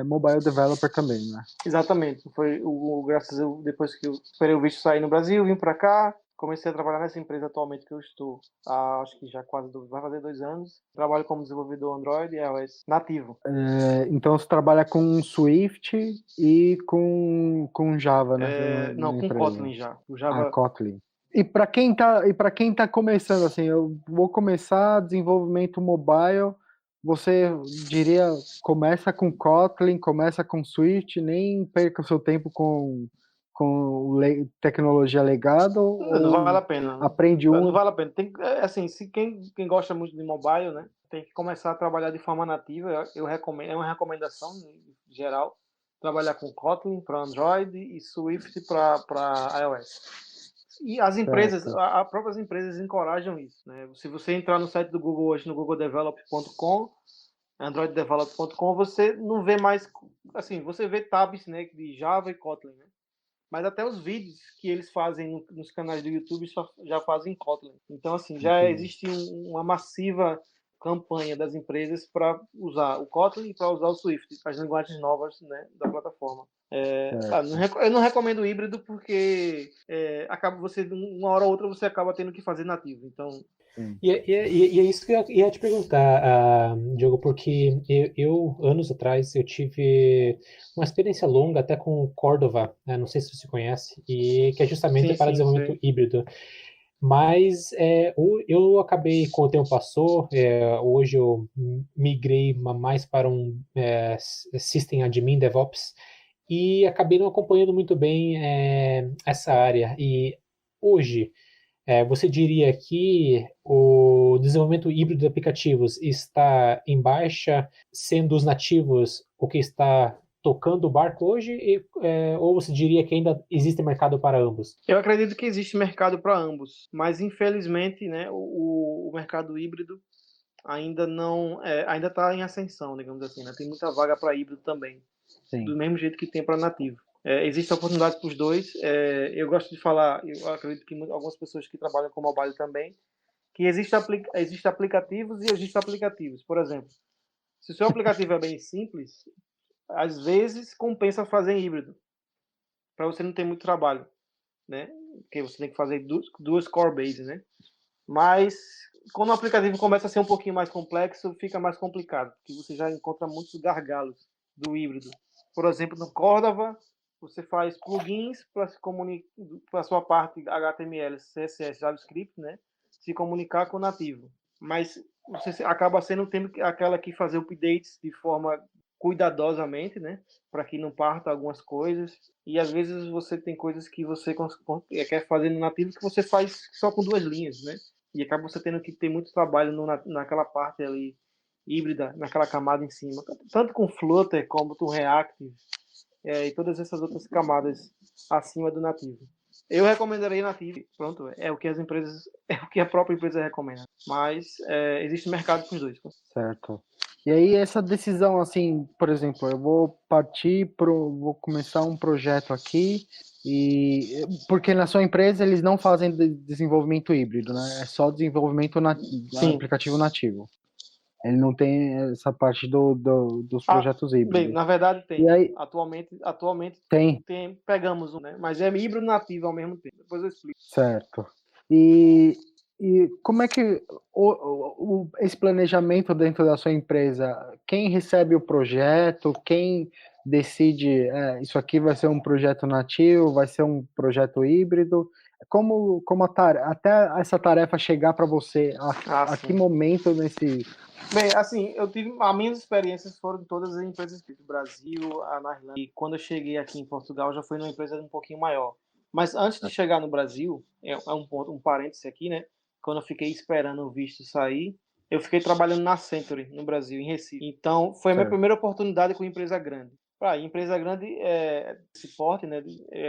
mobile developer também, né? Exatamente. Foi graças a depois que eu esperei o visto sair no Brasil, vim para cá, comecei a trabalhar nessa empresa atualmente que eu estou há, acho que já vai fazer 2 anos. Trabalho como desenvolvedor Android e iOS nativo. Então você trabalha com Swift e com Java, né? Não, com Kotlin já. O Java... Kotlin. E para quem tá começando, assim, eu vou começar desenvolvimento mobile, você diria, começa com Kotlin, começa com Swift, nem perca o seu tempo com tecnologia legada, não vale a pena. Aprende Não vale a pena. Assim, se quem gosta muito de mobile, né, tem que começar a trabalhar de forma nativa. Eu recomendo, é uma recomendação em geral, trabalhar com Kotlin para Android e Swift para iOS. E as empresas, as próprias empresas encorajam isso, né? Se você entrar no site do Google hoje, no googledevelop.com, androiddevelop.com, você não vê mais, assim, você vê tabs, né, de Java e Kotlin, né? Mas até os vídeos que eles fazem nos canais do YouTube já fazem Kotlin. Então, assim, já existe uma massiva campanha das empresas para usar o Kotlin e para usar o Swift, as linguagens novas, né, da plataforma. Eu não recomendo híbrido porque acaba você, uma hora ou outra, você acaba tendo que fazer nativo. Então, E é isso que eu ia te perguntar, Diogo, porque eu, anos atrás, eu tive uma experiência longa até com Cordova, né, não sei se você conhece, e que é justamente para desenvolvimento híbrido. Mas eu acabei, com o tempo passou, hoje eu migrei mais para um System Admin DevOps e acabei não acompanhando muito bem essa área. E hoje, você diria que o desenvolvimento híbrido de aplicativos está em baixa, sendo os nativos o que está tocando o barco hoje, ou você diria que ainda existe mercado para ambos? Eu acredito que existe mercado para ambos, mas infelizmente, né, o mercado híbrido ainda não ainda está em ascensão, digamos assim, né? Tem muita vaga para híbrido também. Sim. Do mesmo jeito que tem para nativo. Existe oportunidade para os dois. Eu gosto de falar, eu acredito que algumas pessoas que trabalham com mobile também, que existe aplicativos e existem aplicativos. Por exemplo, se o seu aplicativo é bem simples, às vezes compensa fazer em híbrido, para você não ter muito trabalho, né? Porque você tem que fazer duas core bases, né? Mas quando o aplicativo começa a ser um pouquinho mais complexo, fica mais complicado, porque você já encontra muitos gargalos do híbrido. Por exemplo, no Cordova, você faz plugins para se comunicar para a sua parte HTML, CSS, JavaScript, né? Se comunicar com o nativo. Mas você acaba tendo aquela que fazer updates de forma cuidadosamente, né? Para que não parta algumas coisas. E às vezes você tem coisas que você quer fazer no nativo que você faz só com 2 linhas, né? E acaba você tendo que ter muito trabalho naquela parte ali híbrida, naquela camada em cima. Tanto com Flutter como com React e todas essas outras camadas acima do nativo. Eu recomendaria nativo, pronto, é o que a própria empresa recomenda. Mas existe mercado com os dois. Certo. E aí essa decisão, assim, por exemplo, eu vou vou começar um projeto aqui, porque na sua empresa eles não fazem desenvolvimento híbrido, né? É só desenvolvimento aplicativo nativo. Ele não tem essa parte dos projetos híbridos. Bem, na verdade tem. E aí, atualmente tem. Pegamos um, né? Mas é híbrido nativo ao mesmo tempo. Depois eu explico. Certo. E, e como é que esse planejamento dentro da sua empresa, quem recebe o projeto, quem decide, isso aqui vai ser um projeto nativo, vai ser um projeto híbrido, como até essa tarefa chegar para você, a que Sim. momento nesse... Bem, assim, as minhas experiências foram todas em empresas do Brasil, na Irlanda. E quando eu cheguei aqui em Portugal, já foi numa empresa um pouquinho maior. Mas antes de chegar no Brasil, um parêntese aqui, né? Quando eu fiquei esperando o visto sair, eu fiquei trabalhando na Century, no Brasil, em Recife. Então, foi a minha Certo. primeira oportunidade com empresa grande. Empresa grande, esse porte, né?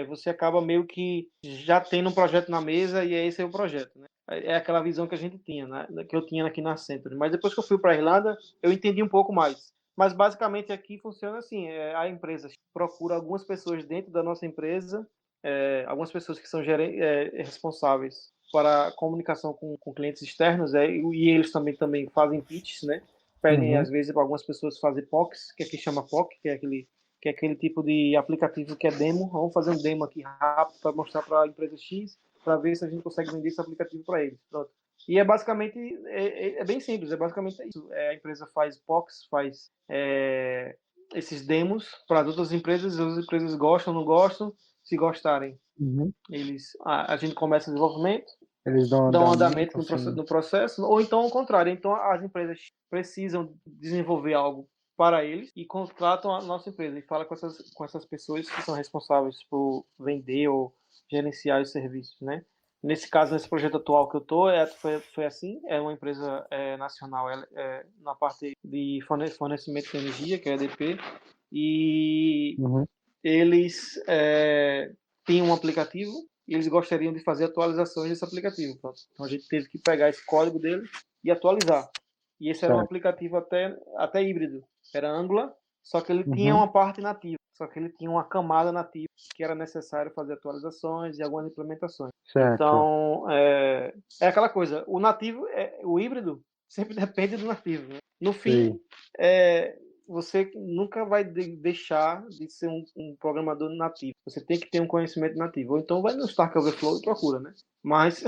Você acaba meio que já tendo um projeto na mesa e esse é o projeto, né? É aquela visão que a gente tinha, né? Que eu tinha aqui na Century. Mas depois que eu fui para a Irlanda, eu entendi um pouco mais. Mas basicamente aqui funciona assim: a empresa procura algumas pessoas dentro da nossa empresa, algumas pessoas que são responsáveis para a comunicação com clientes externos, e eles também fazem pitches, né? Pedem às vezes para algumas pessoas fazer POCs, que aqui chama POC, que é aquele tipo de aplicativo que é demo. Vamos fazer um demo aqui rápido para mostrar para a empresa X, para ver se a gente consegue vender esse aplicativo para eles. Pronto. E é basicamente, bem simples, é basicamente isso. A empresa faz POCs, faz esses demos para as outras empresas gostam ou não gostam. Se gostarem, a gente começa o desenvolvimento, Eles dá um andamento, andamento assim. no processo, ou então ao contrário. Então as empresas precisam desenvolver algo para eles e contratam a nossa empresa e fala com essas pessoas que são responsáveis por vender ou gerenciar os serviços, né? Nesse caso, nesse projeto atual que eu estou, foi assim, é uma empresa nacional na parte de fornecimento de energia, que é a EDP, e eles têm um aplicativo e eles gostariam de fazer atualizações desse aplicativo. Pronto. Então a gente teve que pegar esse código dele e atualizar. E esse era um aplicativo até híbrido. Era Angular, só que ele tinha uma parte nativa. Só que ele tinha uma camada nativa que era necessário fazer atualizações e algumas implementações. Certo. Então, é aquela coisa. O nativo, o híbrido, sempre depende do nativo. Né? No fim, você nunca vai deixar de ser um programador nativo. Você tem que ter um conhecimento nativo. Ou então vai no Stack Overflow e procura, né? Mas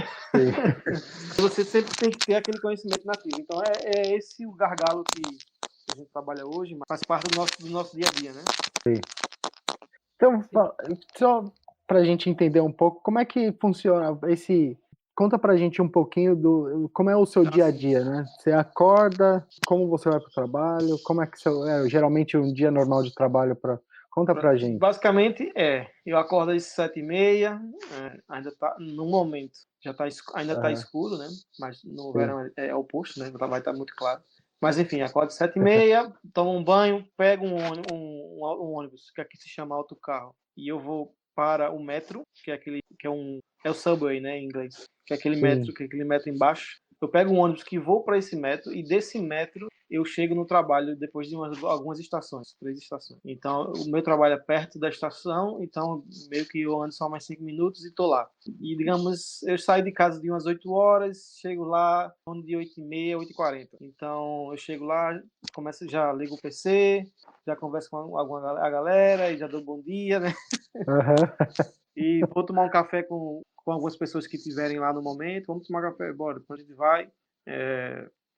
você sempre tem que ter aquele conhecimento nativo. Então é esse o gargalo que a gente trabalha hoje, mas faz parte do nosso dia a dia, né? Sim. Então, só para a gente entender um pouco, como é que funciona esse... Conta pra gente um pouquinho como é o seu dia a dia, né? Você acorda, como você vai para o trabalho, como é que geralmente um dia normal de trabalho conta pra gente. Basicamente eu acordo às 7h30, ainda tá, no momento, ainda tá escuro, né? Mas no verão é oposto, né? Vai estar muito claro. Mas enfim, acordo às 7h30, tomo um banho, pego um ônibus, que aqui se chama autocarro, e eu vou para o metro, que é o subway, né, em inglês, que é aquele metro embaixo. Eu pego um ônibus que vou para esse metro e desse metro eu chego no trabalho depois de algumas estações, 3 estações. Então, o meu trabalho é perto da estação, então meio que eu ando só mais 5 minutos e tô lá. E, digamos, eu saio de casa de umas 8 horas, chego lá de 8h30, 8h40. Então, eu chego lá, já ligo o PC, já converso com a galera e já dou bom dia, né? E vou tomar um café com algumas pessoas que estiverem lá no momento. Vamos tomar café, bora. Depois a gente vai,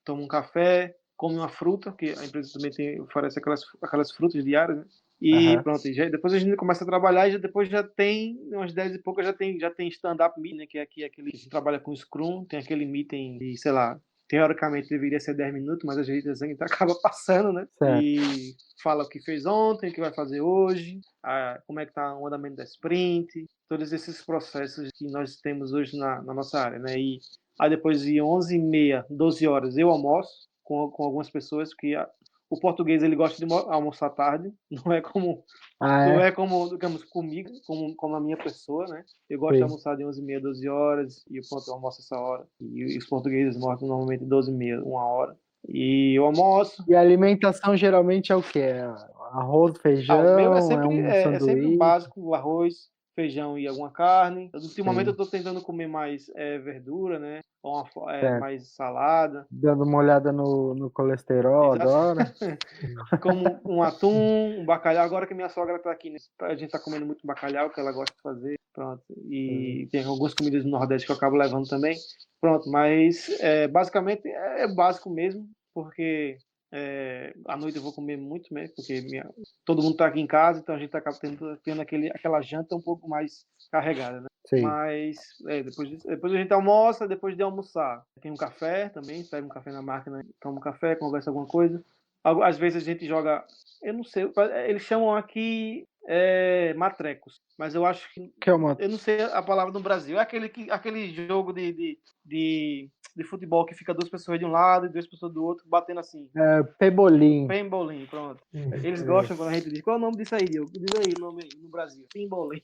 toma um café, come uma fruta, que a empresa também oferece aquelas frutas diárias, né? E pronto, depois a gente começa a trabalhar e depois já tem, umas 10 e pouco, já tem stand-up meeting, né? Que é aquele que trabalha com Scrum, tem aquele meeting de, sei lá, teoricamente deveria ser 10 minutos, mas a gente acaba passando, né? Certo. E fala o que fez ontem, o que vai fazer hoje, como é que está o andamento da sprint, todos esses processos que nós temos hoje na nossa área, né? E aí depois de 11h30, 12 horas, eu almoço com algumas pessoas que o português ele gosta de almoçar tarde, não é como digamos, comigo, como a minha pessoa, né? Eu gosto de almoçar de 11h30, 12 horas, e eu almoço essa hora. E os portugueses almoçam normalmente 12h30, 1 hora. E eu almoço. E a alimentação geralmente é o quê? Arroz, feijão, O meu é sempre o sanduíche? básico, arroz, feijão e alguma carne. Ultimamente eu estou tentando comer mais verdura, né? ou Certo. mais salada. Dando uma olhada no colesterol Exato. agora. Como um atum, um bacalhau. Agora que minha sogra tá aqui, né? A gente tá comendo muito bacalhau, que ela gosta de fazer. Pronto. E tem algumas comidas do Nordeste que eu acabo levando também. Pronto, mas basicamente é básico mesmo, porque à noite eu vou comer muito mesmo, porque todo mundo tá aqui em casa, então a gente acaba tendo aquela janta um pouco mais carregada, né? Sim. Mas depois a gente almoça, depois de almoçar tem um café também, pega um café na máquina, toma um café, conversa alguma coisa. Às vezes a gente joga, eu não sei, eles chamam aqui matrecos, mas eu acho que é uma... eu não sei a palavra no Brasil. É aquele jogo de futebol que fica 2 pessoas de um lado e 2 pessoas do outro batendo assim. Pebolim. Paintballing, pronto. Eles gostam quando a gente diz, qual é o nome disso aí, Diogo? Diz aí o nome aí, no Brasil. Paintballing.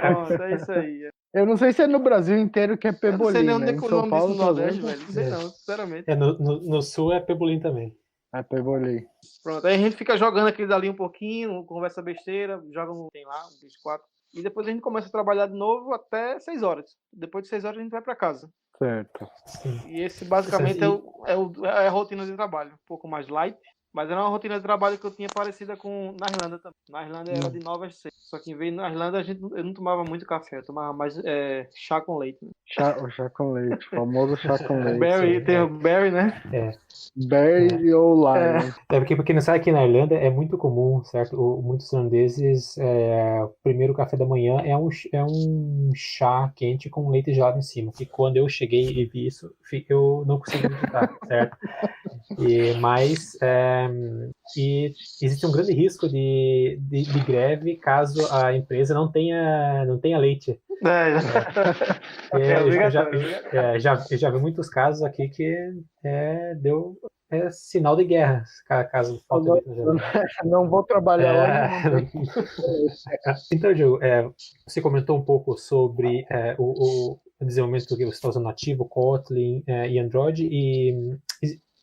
Pronto, é isso aí. Eu não sei se é no Brasil inteiro que é Eu não sei pebolim, nem onde né? é Em o São nome disso Paulo, no tô Nordeste, vendo. velho. Não sei não, sinceramente. No Sul é pebolim também. É pebolim. Pronto, aí a gente fica jogando aquele dali um pouquinho, conversa besteira, joga tem lá, um PS4. E depois a gente começa a trabalhar de novo até 6 horas. Depois de 6 horas a gente vai para casa. Certo. E esse basicamente é a rotina de trabalho. Um pouco mais light, mas era uma rotina de trabalho que eu tinha parecida com na Irlanda também. Na Irlanda era de 9 às 6. Só que em vez na Irlanda eu não tomava muito café, eu tomava mais chá com leite. Né? O chá com leite, o famoso chá com leite. Berry, tem o Berry, né? Berry ou lime. Porque pra quem não sabe, aqui na Irlanda é muito comum, certo? Muitos irlandeses, o primeiro café da manhã é um chá quente com leite gelado em cima. E quando eu cheguei e vi isso, eu não consegui evitar, certo? Mas existe um grande risco de greve caso a empresa não tenha leite. Eu já vi muitos casos aqui que deu sinal de guerra, caso falte leite no geral. Não vou trabalhar hoje. Então, Diogo, você comentou um pouco sobre o desenvolvimento que você está usando nativo, Kotlin e Android, e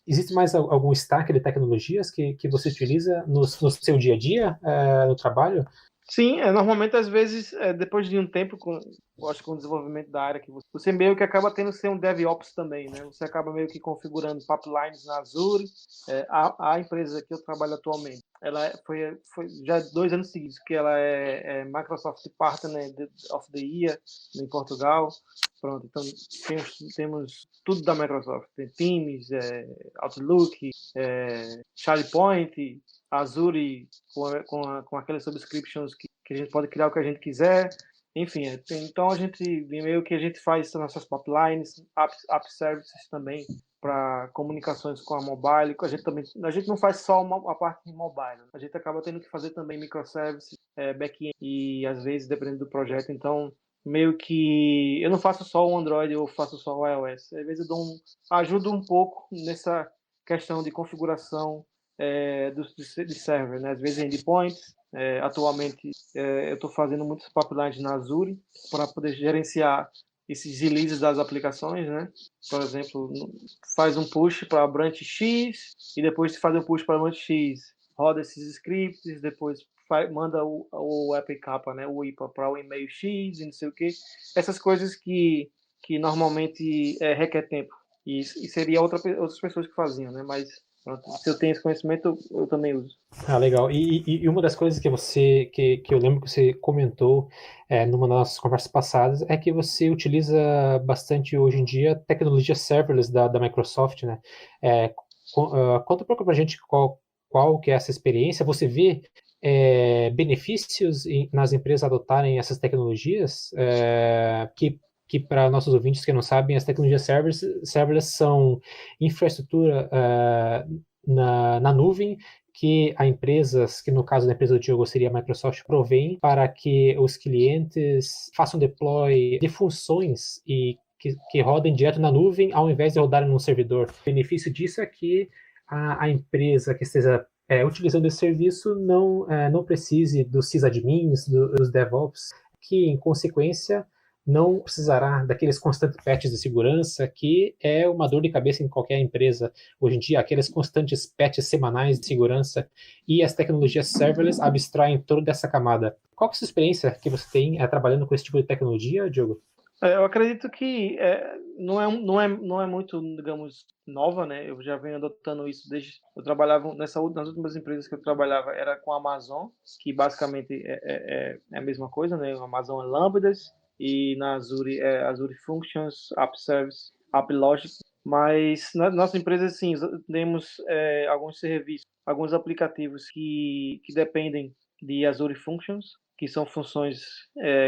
existe mais algum stack de tecnologias que você utiliza no seu dia a dia, no trabalho? Sim, normalmente às vezes, depois de um tempo, eu acho que com o desenvolvimento da área que você meio que acaba tendo que ser um DevOps também, né? Você acaba meio que configurando pipelines na Azure. A empresa que eu trabalho atualmente, ela foi já 2 anos seguidos que ela é Microsoft Partner of the Year em Portugal. Pronto, então temos tudo da Microsoft. Tem Teams, Outlook, SharePoint, Azure com aquelas subscriptions que a gente pode criar o que a gente quiser. Enfim, então a gente faz nossas pipelines, app services também para comunicações com a mobile. A gente não faz só a parte de mobile, a gente acaba tendo que fazer também microservices, back-end e às vezes dependendo do projeto. Então meio que eu não faço só o Android, eu faço só o iOS. Às vezes eu ajudo um pouco nessa questão de configuração de server, né? Às vezes endpoints. Atualmente eu estou fazendo muitos pipelines na Azure para poder gerenciar esses releases das aplicações, né? Por exemplo, faz um push para a branch X e depois de fazer o push para a branch X, roda esses scripts, depois manda o APK, né? O IPA para o e-mail X e não sei o que. Essas coisas que normalmente requer tempo. E seria outras pessoas que faziam, né? Mas se eu tenho esse conhecimento, eu também uso. Legal. E uma das coisas que eu lembro que você comentou numa das nossas conversas passadas é que você utiliza bastante hoje em dia tecnologia serverless da Microsoft, né? Conta um pouco pra gente qual que é essa experiência. Você vê benefícios nas empresas adotarem essas tecnologias que para nossos ouvintes que não sabem, as tecnologias serverless são infraestrutura na nuvem que que no caso da empresa do Diogo seria a Microsoft, provém para que os clientes façam deploy de funções e que rodem direto na nuvem ao invés de rodarem num servidor. O benefício disso é que a empresa que esteja utilizando esse serviço não precise dos sysadmins, dos DevOps, que em consequência não precisará daqueles constantes patches de segurança, que é uma dor de cabeça em qualquer empresa hoje em dia, aqueles constantes patches semanais de segurança, e as tecnologias serverless abstraem toda essa camada. Qual que é a sua experiência que você tem trabalhando com esse tipo de tecnologia, Diogo? Eu acredito que não é muito, digamos, nova, né? Eu já venho adotando isso desde eu trabalhava nas últimas empresas que eu trabalhava era com a Amazon, que basicamente é a mesma coisa, né? A Amazon é Lambdas e na Azure é Azure Functions, App Service, App Logic. Mas na nossa empresa, sim, temos alguns serviços, alguns aplicativos que dependem de Azure Functions, que são funções,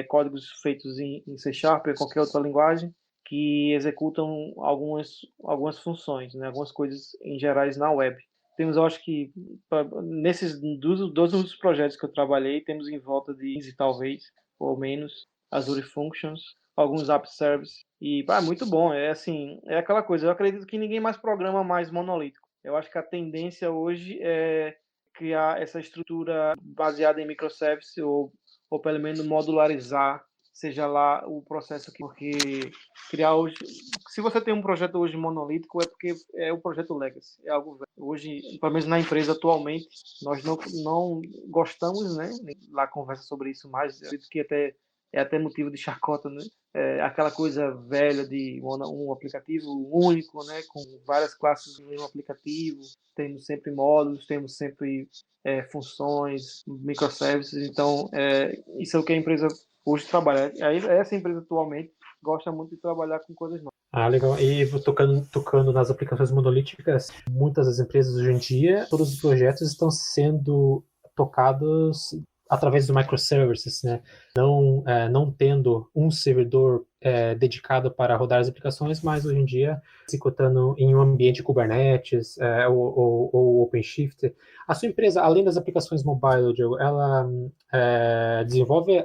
códigos feitos em C Sharp ou qualquer outra linguagem, que executam algumas funções, né, algumas coisas em gerais na web. Temos, eu acho que, nesses dos projetos que eu trabalhei, temos em volta de 15, talvez, ou menos, Azure Functions, alguns App Services, e muito bom, é assim, é aquela coisa, eu acredito que ninguém mais programa mais monolítico. Eu acho que a tendência hoje é criar essa estrutura baseada em microservices ou pelo menos modularizar, seja lá o processo que, porque criar hoje, se você tem um projeto hoje monolítico é porque é o projeto legacy, é algo velho. Hoje, pelo menos na empresa atualmente, nós não gostamos, né? Lá conversa sobre isso mais, eu acredito que até motivo de chacota, né? Aquela coisa velha de um aplicativo único, né? Com várias classes em um aplicativo, temos sempre módulos, temos sempre funções, microservices, então isso é o que a empresa hoje trabalha. Aí essa empresa atualmente gosta muito de trabalhar com coisas novas. Ah, legal. E tocando nas aplicações monolíticas, muitas das empresas hoje em dia, todos os projetos estão sendo tocados através dos microservices, né? Não tendo um servidor dedicado para rodar as aplicações, mas hoje em dia executando em um ambiente Kubernetes ou OpenShift. A sua empresa, além das aplicações mobile, Diego, ela desenvolve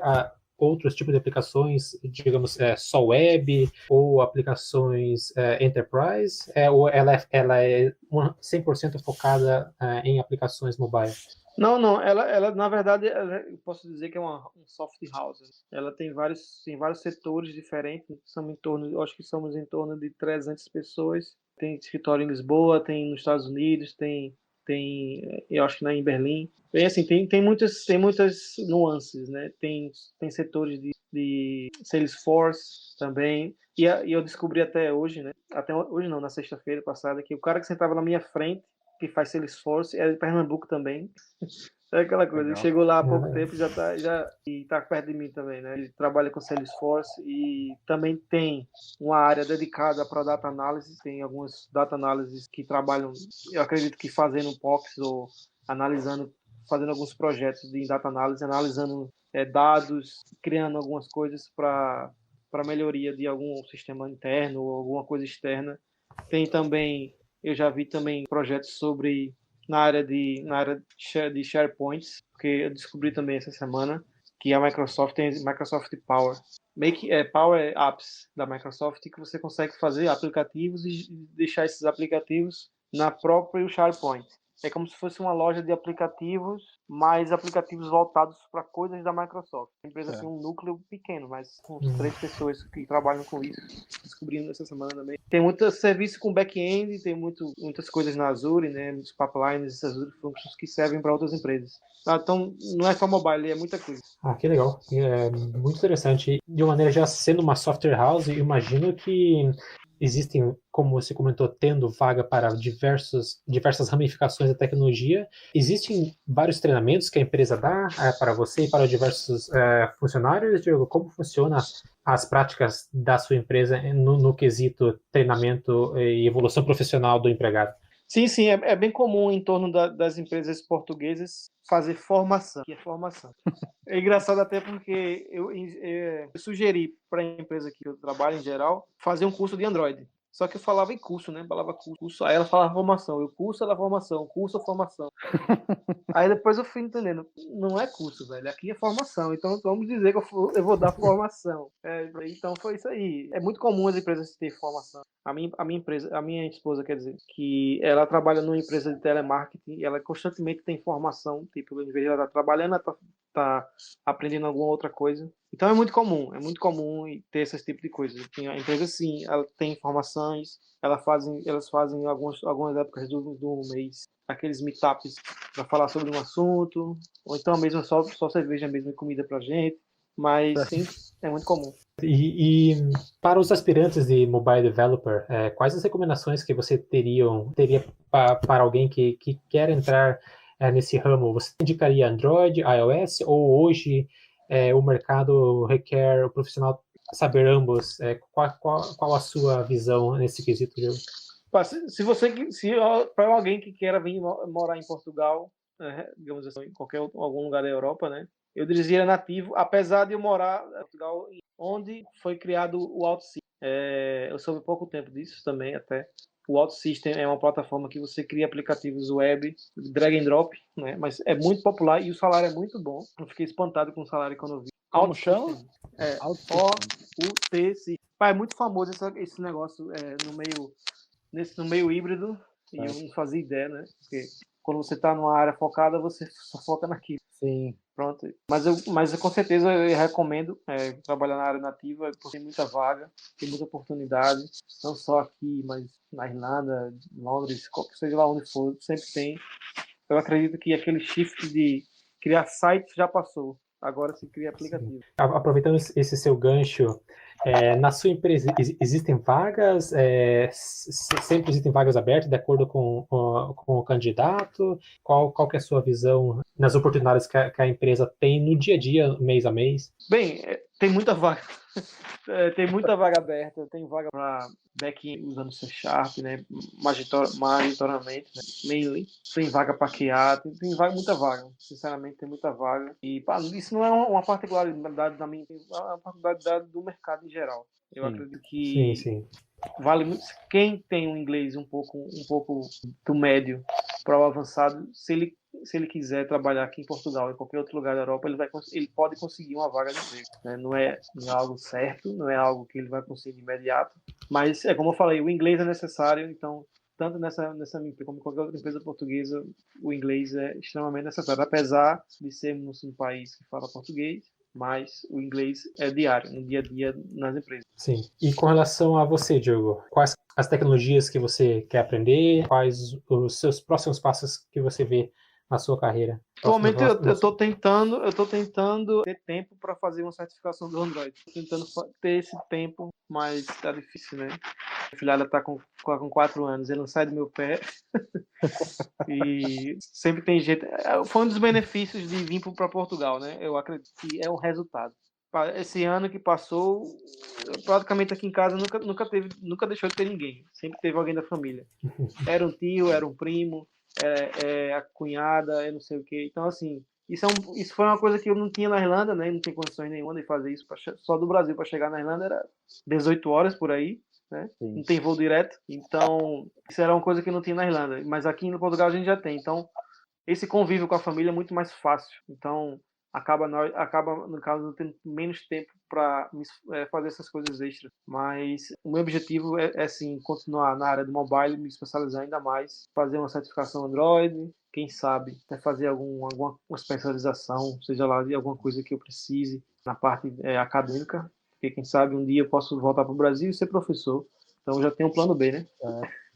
outros tipos de aplicações, digamos, só web ou aplicações enterprise, ou ela é 100% focada em aplicações mobile? Não, ela na verdade, eu posso dizer que é um soft house. Ela tem vários setores diferentes, eu acho que somos em torno de 300 pessoas. Tem escritório em Lisboa, tem nos Estados Unidos, eu acho que em Berlim. Bem, assim, tem muitas nuances, né? Tem setores de Salesforce também. E eu descobri até hoje, né? Até hoje não, na sexta-feira passada, que o cara que sentava na minha frente, que faz Salesforce, é de Pernambuco também. É aquela coisa, ele Legal. chegou lá há pouco tempo e tá perto de mim também, né? Ele trabalha com Salesforce e também tem uma área dedicada para data analysis. Tem algumas data analysis que trabalham, eu acredito que fazendo POCs ou analisando, fazendo alguns projetos de data analysis, analisando dados, criando algumas coisas para melhoria de algum sistema interno ou alguma coisa externa. Tem também, eu já vi também projetos sobre na área de SharePoints, porque eu descobri também essa semana que a Microsoft tem Microsoft Power. Power Apps da Microsoft, que você consegue fazer aplicativos e deixar esses aplicativos na própria SharePoint. É como se fosse uma loja de aplicativos, mas aplicativos voltados para coisas da Microsoft. A empresa tem um núcleo pequeno, mas com 3 pessoas que trabalham com isso, descobrindo essa semana também. Tem muito serviço com back-end, tem muitas coisas na Azure, né? Muitos pipelines, Azure Functions que servem para outras empresas. Então, não é só mobile, é muita coisa. Ah, que legal. É muito interessante. De uma maneira, já sendo uma software house, eu imagino que existem, como você comentou, tendo vaga para diversas ramificações da tecnologia. Existem vários treinamentos que a empresa dá para você e para diversos funcionários, Diego? Como funciona as práticas da sua empresa no quesito treinamento e evolução profissional do empregado? Sim, é bem comum em torno das empresas portuguesas fazer formação, que é formação. É engraçado até porque eu sugeri para a empresa que eu trabalho em geral fazer um curso de Android. Só que eu falava em curso, né? Falava curso, aí ela falava formação. Eu curso, ela formação, curso, formação. Aí depois eu fui entendendo, não é curso, velho, aqui é formação, então vamos dizer que eu vou dar formação. Então foi isso aí. É muito comum as empresas ter formação. A minha esposa, quer dizer, que ela trabalha numa empresa de telemarketing e ela constantemente tem formação, tipo, em vez de ela estar trabalhando, ela tá aprendendo alguma outra coisa. Então é muito comum ter esse tipo de coisa. A empresa, sim, ela tem formações, elas fazem algumas épocas do mês, aqueles meetups para falar sobre um assunto, ou então mesmo só cerveja mesmo e comida pra gente. Mas sim, É muito comum. E para os aspirantes de mobile developer, quais as recomendações que você teria para alguém que quer entrar nesse ramo? Você indicaria Android, iOS, ou hoje o mercado requer o profissional saber ambos? Qual a sua visão nesse quesito, Diogo? Se para alguém que queira vir morar em Portugal, digamos assim, em algum lugar da Europa, né? Eu dizia nativo, apesar de eu morar em Portugal, onde foi criado o OutSystem. Eu soube pouco tempo disso também, até. O OutSystem é uma plataforma que você cria aplicativos web, drag and drop, né? Mas é muito popular e o salário é muito bom. Eu fiquei espantado com o salário quando eu vi. Como chama? OUTSystem. É muito famoso esse negócio no meio híbrido, e eu não fazia ideia, né? Porque quando você está numa área focada, você só foca naquilo. Sim. Pronto. Mas com certeza eu recomendo trabalhar na área nativa, porque tem muita vaga, tem muita oportunidade, não só aqui, mas na Irlanda, Londres, seja lá onde for, sempre tem. Eu acredito que aquele shift de criar sites já passou. Agora se cria aplicativo. Aproveitando esse seu gancho, na sua empresa existem vagas? Sempre existem vagas abertas de acordo com o candidato? Qual que é a sua visão nas oportunidades que a empresa tem no dia a dia, mês a mês? Bem, tem muita vaga. Tem muita vaga aberta, tem vaga para back-end usando C Sharp, né? Majoritariamente, né? Mainly. Tem vaga para QA, tem muita vaga. Sinceramente, tem muita vaga. E isso não é uma particularidade da minha, é uma particularidade do mercado em geral. Eu acredito que Sim. Vale muito. Quem tem um inglês um pouco do médio para o avançado, se ele quiser trabalhar aqui em Portugal, em qualquer outro lugar da Europa, ele pode conseguir uma vaga de emprego. Né? Não é algo certo, não é algo que ele vai conseguir de imediato, mas como eu falei, o inglês é necessário, então tanto nessa minha empresa como em qualquer outra empresa portuguesa, o inglês é extremamente necessário, apesar de sermos um país que fala português, mas o inglês é diário, no dia a dia nas empresas. Sim. E com relação a você, Diogo, quais as tecnologias que você quer aprender? Quais os seus próximos passos que você vê na sua carreira? Atualmente eu estou tentando ter tempo para fazer uma certificação do Android. Estou tentando ter esse tempo, mas está difícil, né? Minha filhada está com 4 anos, ele não sai do meu pé. E sempre tem jeito. Foi um dos benefícios de vir para Portugal, né? Eu acredito que é o resultado. Esse ano que passou, praticamente aqui em casa nunca deixou de ter ninguém. Sempre teve alguém da família. Era um tio, era um primo, a cunhada, eu não sei o quê. Então, assim, isso foi uma coisa que eu não tinha na Irlanda, né? Não tinha condições nenhuma de fazer isso. Só do Brasil para chegar na Irlanda era 18 horas por aí. Né? Não tem voo direto, então isso era uma coisa que não tinha na Irlanda, mas aqui no Portugal a gente já tem, então esse convívio com a família é muito mais fácil, então acaba no caso tendo menos tempo para fazer essas coisas extras, mas o meu objetivo é sim continuar na área do mobile, me especializar ainda mais, fazer uma certificação Android, quem sabe fazer alguma especialização, seja lá de alguma coisa que eu precise na parte acadêmica, porque quem sabe um dia eu posso voltar para o Brasil e ser professor. Então já tenho um plano B, né?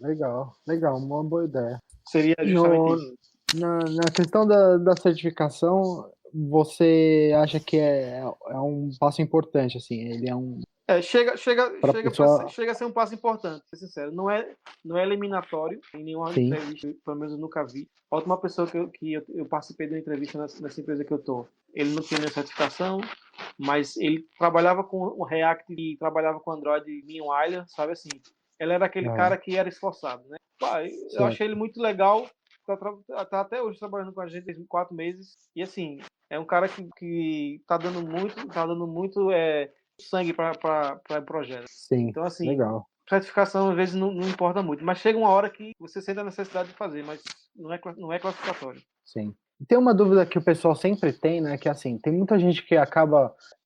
Legal, uma boa ideia. Seria justamente isso. Na questão da certificação, você acha que é um passo importante, assim, ele é um... Chega a ser um passo importante, ser sincero. Não é eliminatório em nenhuma entrevista, pelo menos eu nunca vi. A última pessoa que eu participei de uma entrevista nessa empresa que eu tô, ele não tinha nenhuma certificação, mas ele trabalhava com o React e trabalhava com Android meanwhile, sabe assim. Ele era aquele cara que era esforçado, né? Eu achei ele muito legal, tá até hoje trabalhando com a gente em 4 meses, e assim, é um cara que tá dando muito sangue para o projeto. Sim, então, assim, legal. Certificação às vezes não importa muito, mas chega uma hora que você sente a necessidade de fazer, mas não é classificatório. Sim. Tem uma dúvida que o pessoal sempre tem, né? Que assim, tem muita gente que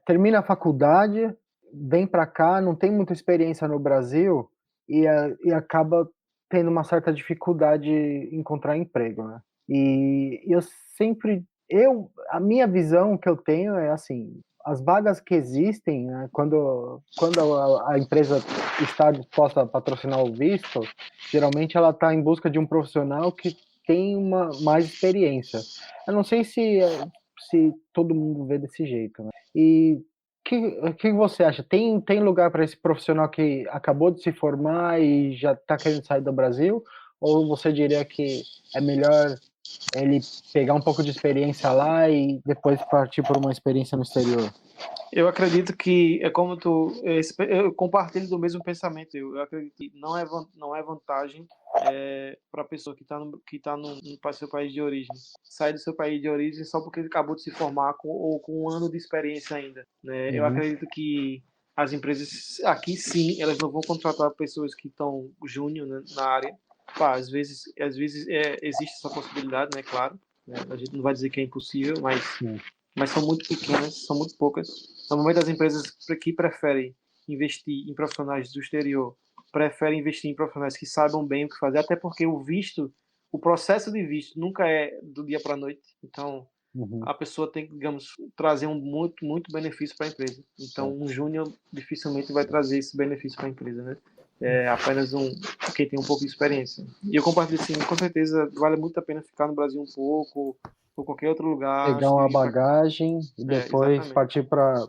termina a faculdade, vem para cá, não tem muita experiência no Brasil e acaba tendo uma certa dificuldade em encontrar emprego, né? E a minha visão que eu tenho é assim, as vagas que existem, né, quando a empresa está disposta a patrocinar o visto, geralmente ela está em busca de um profissional que tem mais experiência. Eu não sei se todo mundo vê desse jeito, né? E que você acha? Tem lugar para esse profissional que acabou de se formar e já está querendo sair do Brasil? Ou você diria que é melhor ele pegar um pouco de experiência lá e depois partir por uma experiência no exterior? Eu acredito que é como eu compartilho do mesmo pensamento. Eu acredito que não é vantagem para a pessoa que está no seu país de origem sair do seu país de origem só porque ele acabou de se formar ou com um ano de experiência ainda, né? Eu acredito que as empresas aqui sim, elas não vão contratar pessoas que estão júnior, né, na área. Pá, às vezes existe essa possibilidade, né? Claro, né? A gente não vai dizer que é impossível, mas são muito pequenas, são muito poucas. Normalmente as empresas que preferem investir em profissionais do exterior preferem investir em profissionais que saibam bem o que fazer, até porque o processo de visto nunca é do dia para a noite. Então, a pessoa tem que, digamos, trazer muito benefício para a empresa. Então, um júnior dificilmente vai trazer esse benefício para a empresa, né? É apenas quem tem um pouco de experiência. E eu compartilho assim, com certeza vale muito a pena ficar no Brasil um pouco, ou qualquer outro lugar. Pegar uma bagagem e depois partir para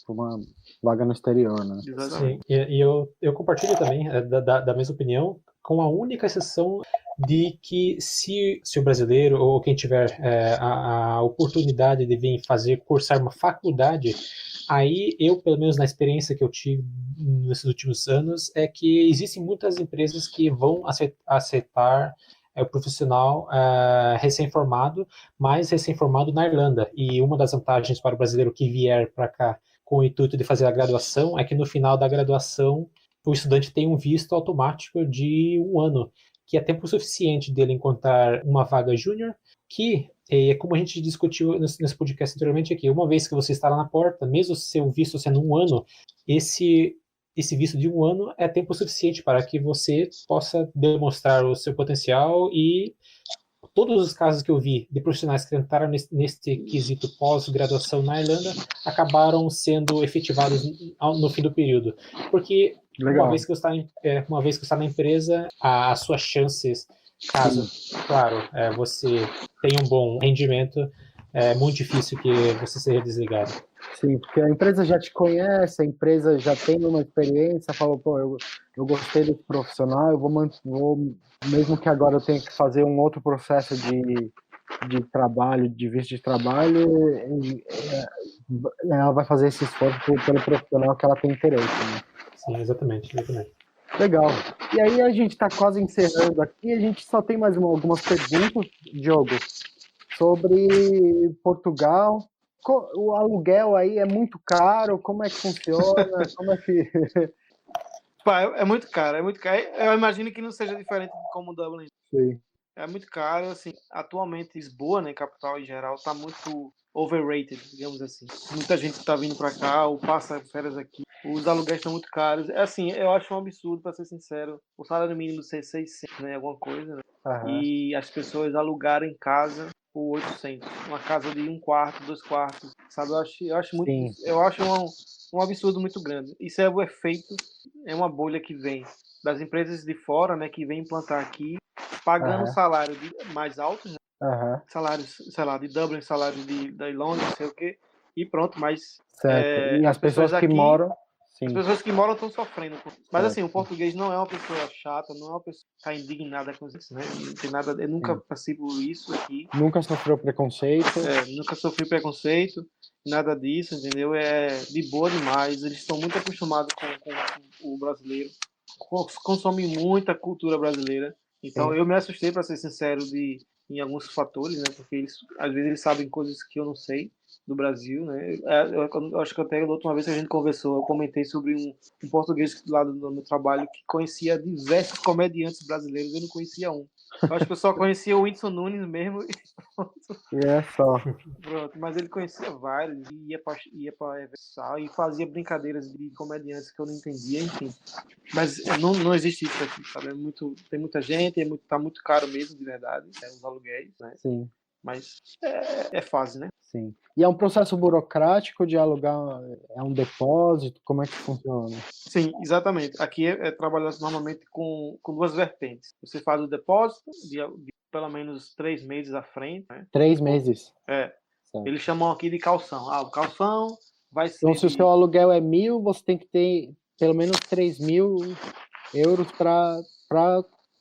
uma vaga no exterior, né? Sim, e eu compartilho também da mesma opinião, com a única exceção de que se o brasileiro ou quem tiver a oportunidade de vir cursar uma faculdade, aí pelo menos na experiência que eu tive nesses últimos anos, é que existem muitas empresas que vão aceitar o profissional recém-formado, mas recém-formado na Irlanda. E uma das vantagens para o brasileiro que vier para cá com o intuito de fazer a graduação é que no final da graduação o estudante tem um visto automático de 1 ano, que é tempo suficiente dele encontrar uma vaga júnior, que é como a gente discutiu nesse podcast anteriormente aqui, uma vez que você está lá na porta, mesmo seu visto sendo 1 ano, esse visto de 1 ano é tempo suficiente para que você possa demonstrar o seu potencial. E todos os casos que eu vi de profissionais que tentaram neste quesito pós-graduação na Irlanda acabaram sendo efetivados no fim do período. Porque uma vez que você está na empresa, as suas chances, caso, claro, você tenha um bom rendimento, é muito difícil que você seja desligado. Sim, porque a empresa já te conhece, a empresa já tem uma experiência, falou, pô, eu gostei desse profissional, eu vou, mesmo que agora eu tenha que fazer um outro processo de trabalho, de visto de trabalho, ela vai fazer esse esforço pelo profissional que ela tem interesse, né? Sim, exatamente. Legal. E aí a gente está quase encerrando aqui, a gente só tem mais algumas perguntas, Diogo, sobre Portugal. O aluguel aí é muito caro? Como é que funciona? Como é que... Pá, é muito caro, é muito caro. Eu imagino que não seja diferente de como Dublin. Sim. É muito caro, assim. Atualmente Lisboa, né, capital em geral, tá muito overrated, digamos assim. Muita gente tá vindo para cá ou passa férias aqui. Os aluguéis estão muito caros. É assim, eu acho um absurdo, para ser sincero, o salário mínimo ser 600, né, alguma coisa, né? E as pessoas alugarem casa por 800. Uma casa de 1 quarto, 2 quartos, sabe? Eu acho muito, eu acho um absurdo muito grande. Isso é o efeito, é uma bolha que vem das empresas de fora, né, que vem implantar aqui, pagando salário mais altos, né? Salários, sei lá, de Dublin, salário de Londres, não sei o quê, e pronto, mas e as pessoas que moram... As pessoas que moram estão sofrendo. Mas assim, o português não é uma pessoa chata, não é uma pessoa que está indignada com isso, né? Não tem nada, eu nunca passei por isso aqui. Nunca sofreu preconceito. Nunca sofri preconceito, nada disso, entendeu? É de boa demais. Eles estão muito acostumados com o brasileiro. Consomem muita cultura brasileira. Então eu me assustei, para ser sincero, em alguns fatores, né? Porque às vezes eles sabem coisas que eu não sei do Brasil, né? Eu acho que até da última vez que a gente conversou, eu comentei sobre um português lá do meu trabalho que conhecia diversos comediantes brasileiros, eu não conhecia um. Eu acho que eu só conhecia o Whindersson Nunes mesmo. E é só. Pronto, mas ele conhecia vários, ia para Eversal e fazia brincadeiras de comediantes que eu não entendia, enfim. Mas não existe isso aqui, sabe? Tem muita gente, tá muito caro mesmo, de verdade, os aluguéis, né? Sim. Mas é fase, né? Sim. E é um processo burocrático de alugar, é um depósito, como é que funciona? Sim, exatamente. Aqui é trabalhado normalmente com 2 vertentes. Você faz o depósito de pelo menos 3 meses à frente, né? 3 meses? Eles chamam aqui de calção. O calção vai ser Então, se o seu aluguel é 1.000, você tem que ter pelo menos 3.000 euros para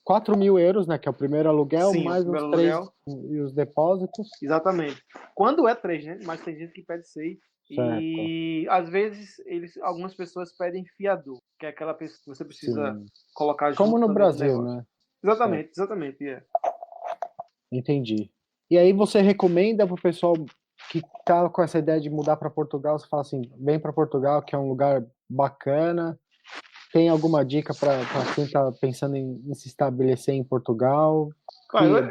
4.000 euros, né? Que é o primeiro aluguel, Sim, o mais primeiro os 3 aluguel. e os depósitos. Exatamente. Quando é 3, né? Mas tem gente que pede 6. Certo. E às vezes algumas pessoas pedem fiador, que é aquela pessoa que você precisa Sim. colocar junto Como no também Brasil, negócio. né? Exatamente, exatamente. É. Entendi. E aí você recomenda para o pessoal que tá com essa ideia de mudar para Portugal, você fala assim, vem para Portugal, que é um lugar bacana. Tem alguma dica para quem está pensando em se estabelecer em Portugal?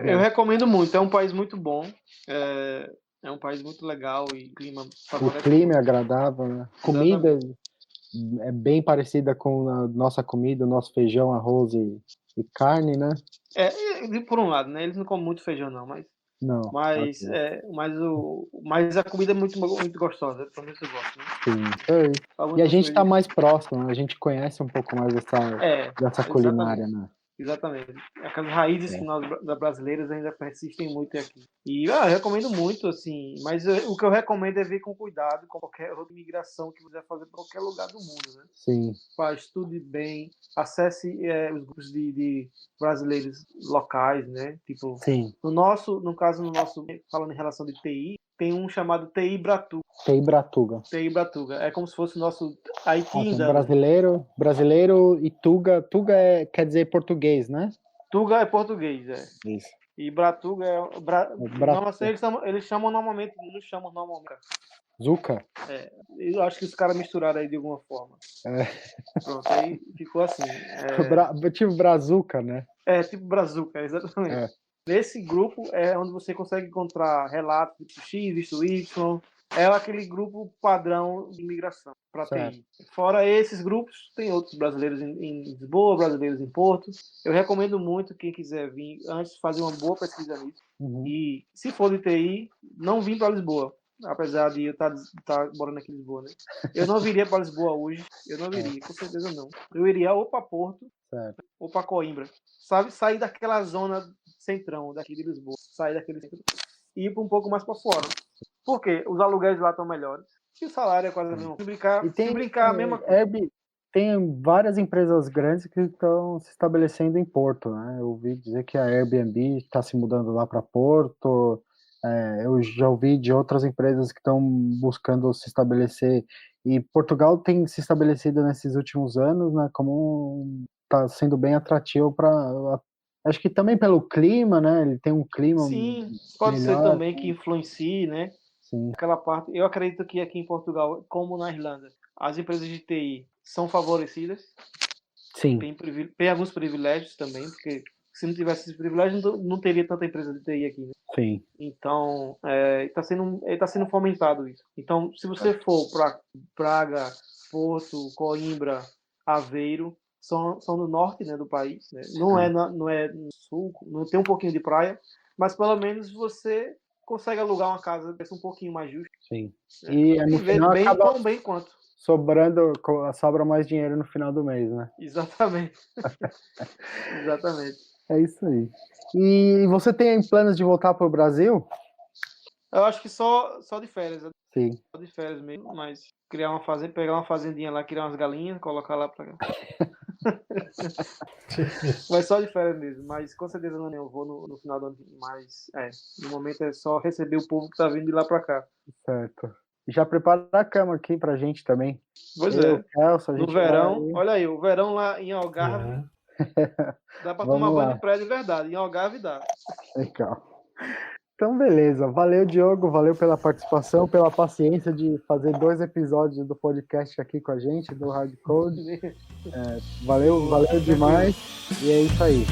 Eu recomendo muito, é um país muito bom, é um país muito legal e o clima O favorece clima é muito. agradável, né? Comida é bem parecida com a nossa comida, o nosso feijão, arroz e carne, né? Por um lado, né? Eles não comem muito feijão não, Não, mas, ok. mas a comida é muito, muito gostosa, pelo menos eu gosto, né? Sim, isso aí. Algumas E a gente pessoas está mais próximo, né? A gente conhece um pouco mais dessa culinária, exatamente. né? Exatamente. Aquelas raízes que nós brasileiros ainda persistem muito aqui. E eu recomendo muito, assim, mas o que eu recomendo é ver com cuidado com qualquer outra imigração que você vai fazer para qualquer lugar do mundo, né? Sim. Estude bem, acesse os grupos de brasileiros locais, né? Tipo, Sim. no caso, falando em relação de TI, tem um chamado TI Bratuga. TI Bratuga. TI Bratuga. É como se fosse o nosso IT em Dublin. Brasileiro e Tuga. Tuga quer dizer português, né? Tuga é português, é. Isso. E Bratuga eles chamam normalmente, não chamam normalmente. Zuca? Eu acho que os caras misturaram aí de alguma forma. Pronto, aí ficou assim. Tipo Brazuca, né? Tipo Brazuca, exatamente. Nesse grupo é onde você consegue encontrar relatos tipo X, visto Y. É aquele grupo padrão de imigração para TI. Fora esses grupos, tem outros brasileiros em Lisboa, brasileiros em Porto. Eu recomendo muito quem quiser vir antes fazer uma boa pesquisa nisso. Uhum. E se for de TI, não vim para Lisboa. Apesar de eu estar morando aqui em Lisboa, né? Eu não viria para Lisboa hoje. Eu não viria, com certeza não. Eu iria ou para Porto ou para Coimbra. Sabe? Sair daquela zona centrão daqui de Lisboa. Sair daquele centro e ir para um pouco mais para fora. Por quê? Os aluguéis lá estão melhores. E o salário é quase a mesma coisa. Se brincar a mesma coisa. Tem várias empresas grandes que estão se estabelecendo em Porto, né? Eu ouvi dizer que a Airbnb está se mudando lá para Porto. Eu já ouvi de outras empresas que estão buscando se estabelecer. E Portugal tem se estabelecido nesses últimos anos, né? Como está sendo bem atrativo para... Acho que também pelo clima, né? Ele tem um clima Sim, pode ser também que influencie, né? Sim. Aquela parte. Eu acredito que aqui em Portugal, como na Irlanda, as empresas de TI são favorecidas. Sim. Tem alguns privilégios também, porque se não tivesse esses privilégios, não teria tanta empresa de TI aqui, né? Sim. Então, está sendo fomentado isso. Então, se você for para Praga, Porto, Coimbra, Aveiro, são no norte, né, do país, né? Não é no sul, não tem um pouquinho de praia, mas pelo menos você consegue alugar uma casa um pouquinho mais justa. Sim. Né? E no final tão bem quanto. Sobra mais dinheiro no final do mês, né? Exatamente. Exatamente. É isso aí. E você tem planos de voltar para o Brasil? Eu acho que só de férias. Sim. Só de férias mesmo, mas criar uma fazenda, pegar uma fazendinha lá, criar umas galinhas, colocar lá pra cá. Mas só de férias mesmo. Mas com certeza não eu vou no final do ano. Mas no momento é só receber o povo que tá vindo de lá pra cá. Certo. E já prepara a cama aqui pra gente também. Pois Celso, no verão, olha aí, o verão lá em Algarve. Dá pra tomar banho de praia de verdade. Em Algarve dá. Legal. Então, beleza. Valeu, Diogo. Valeu pela participação, pela paciência de fazer 2 episódios do podcast aqui com a gente, do Hard Code. Valeu demais. E é isso aí.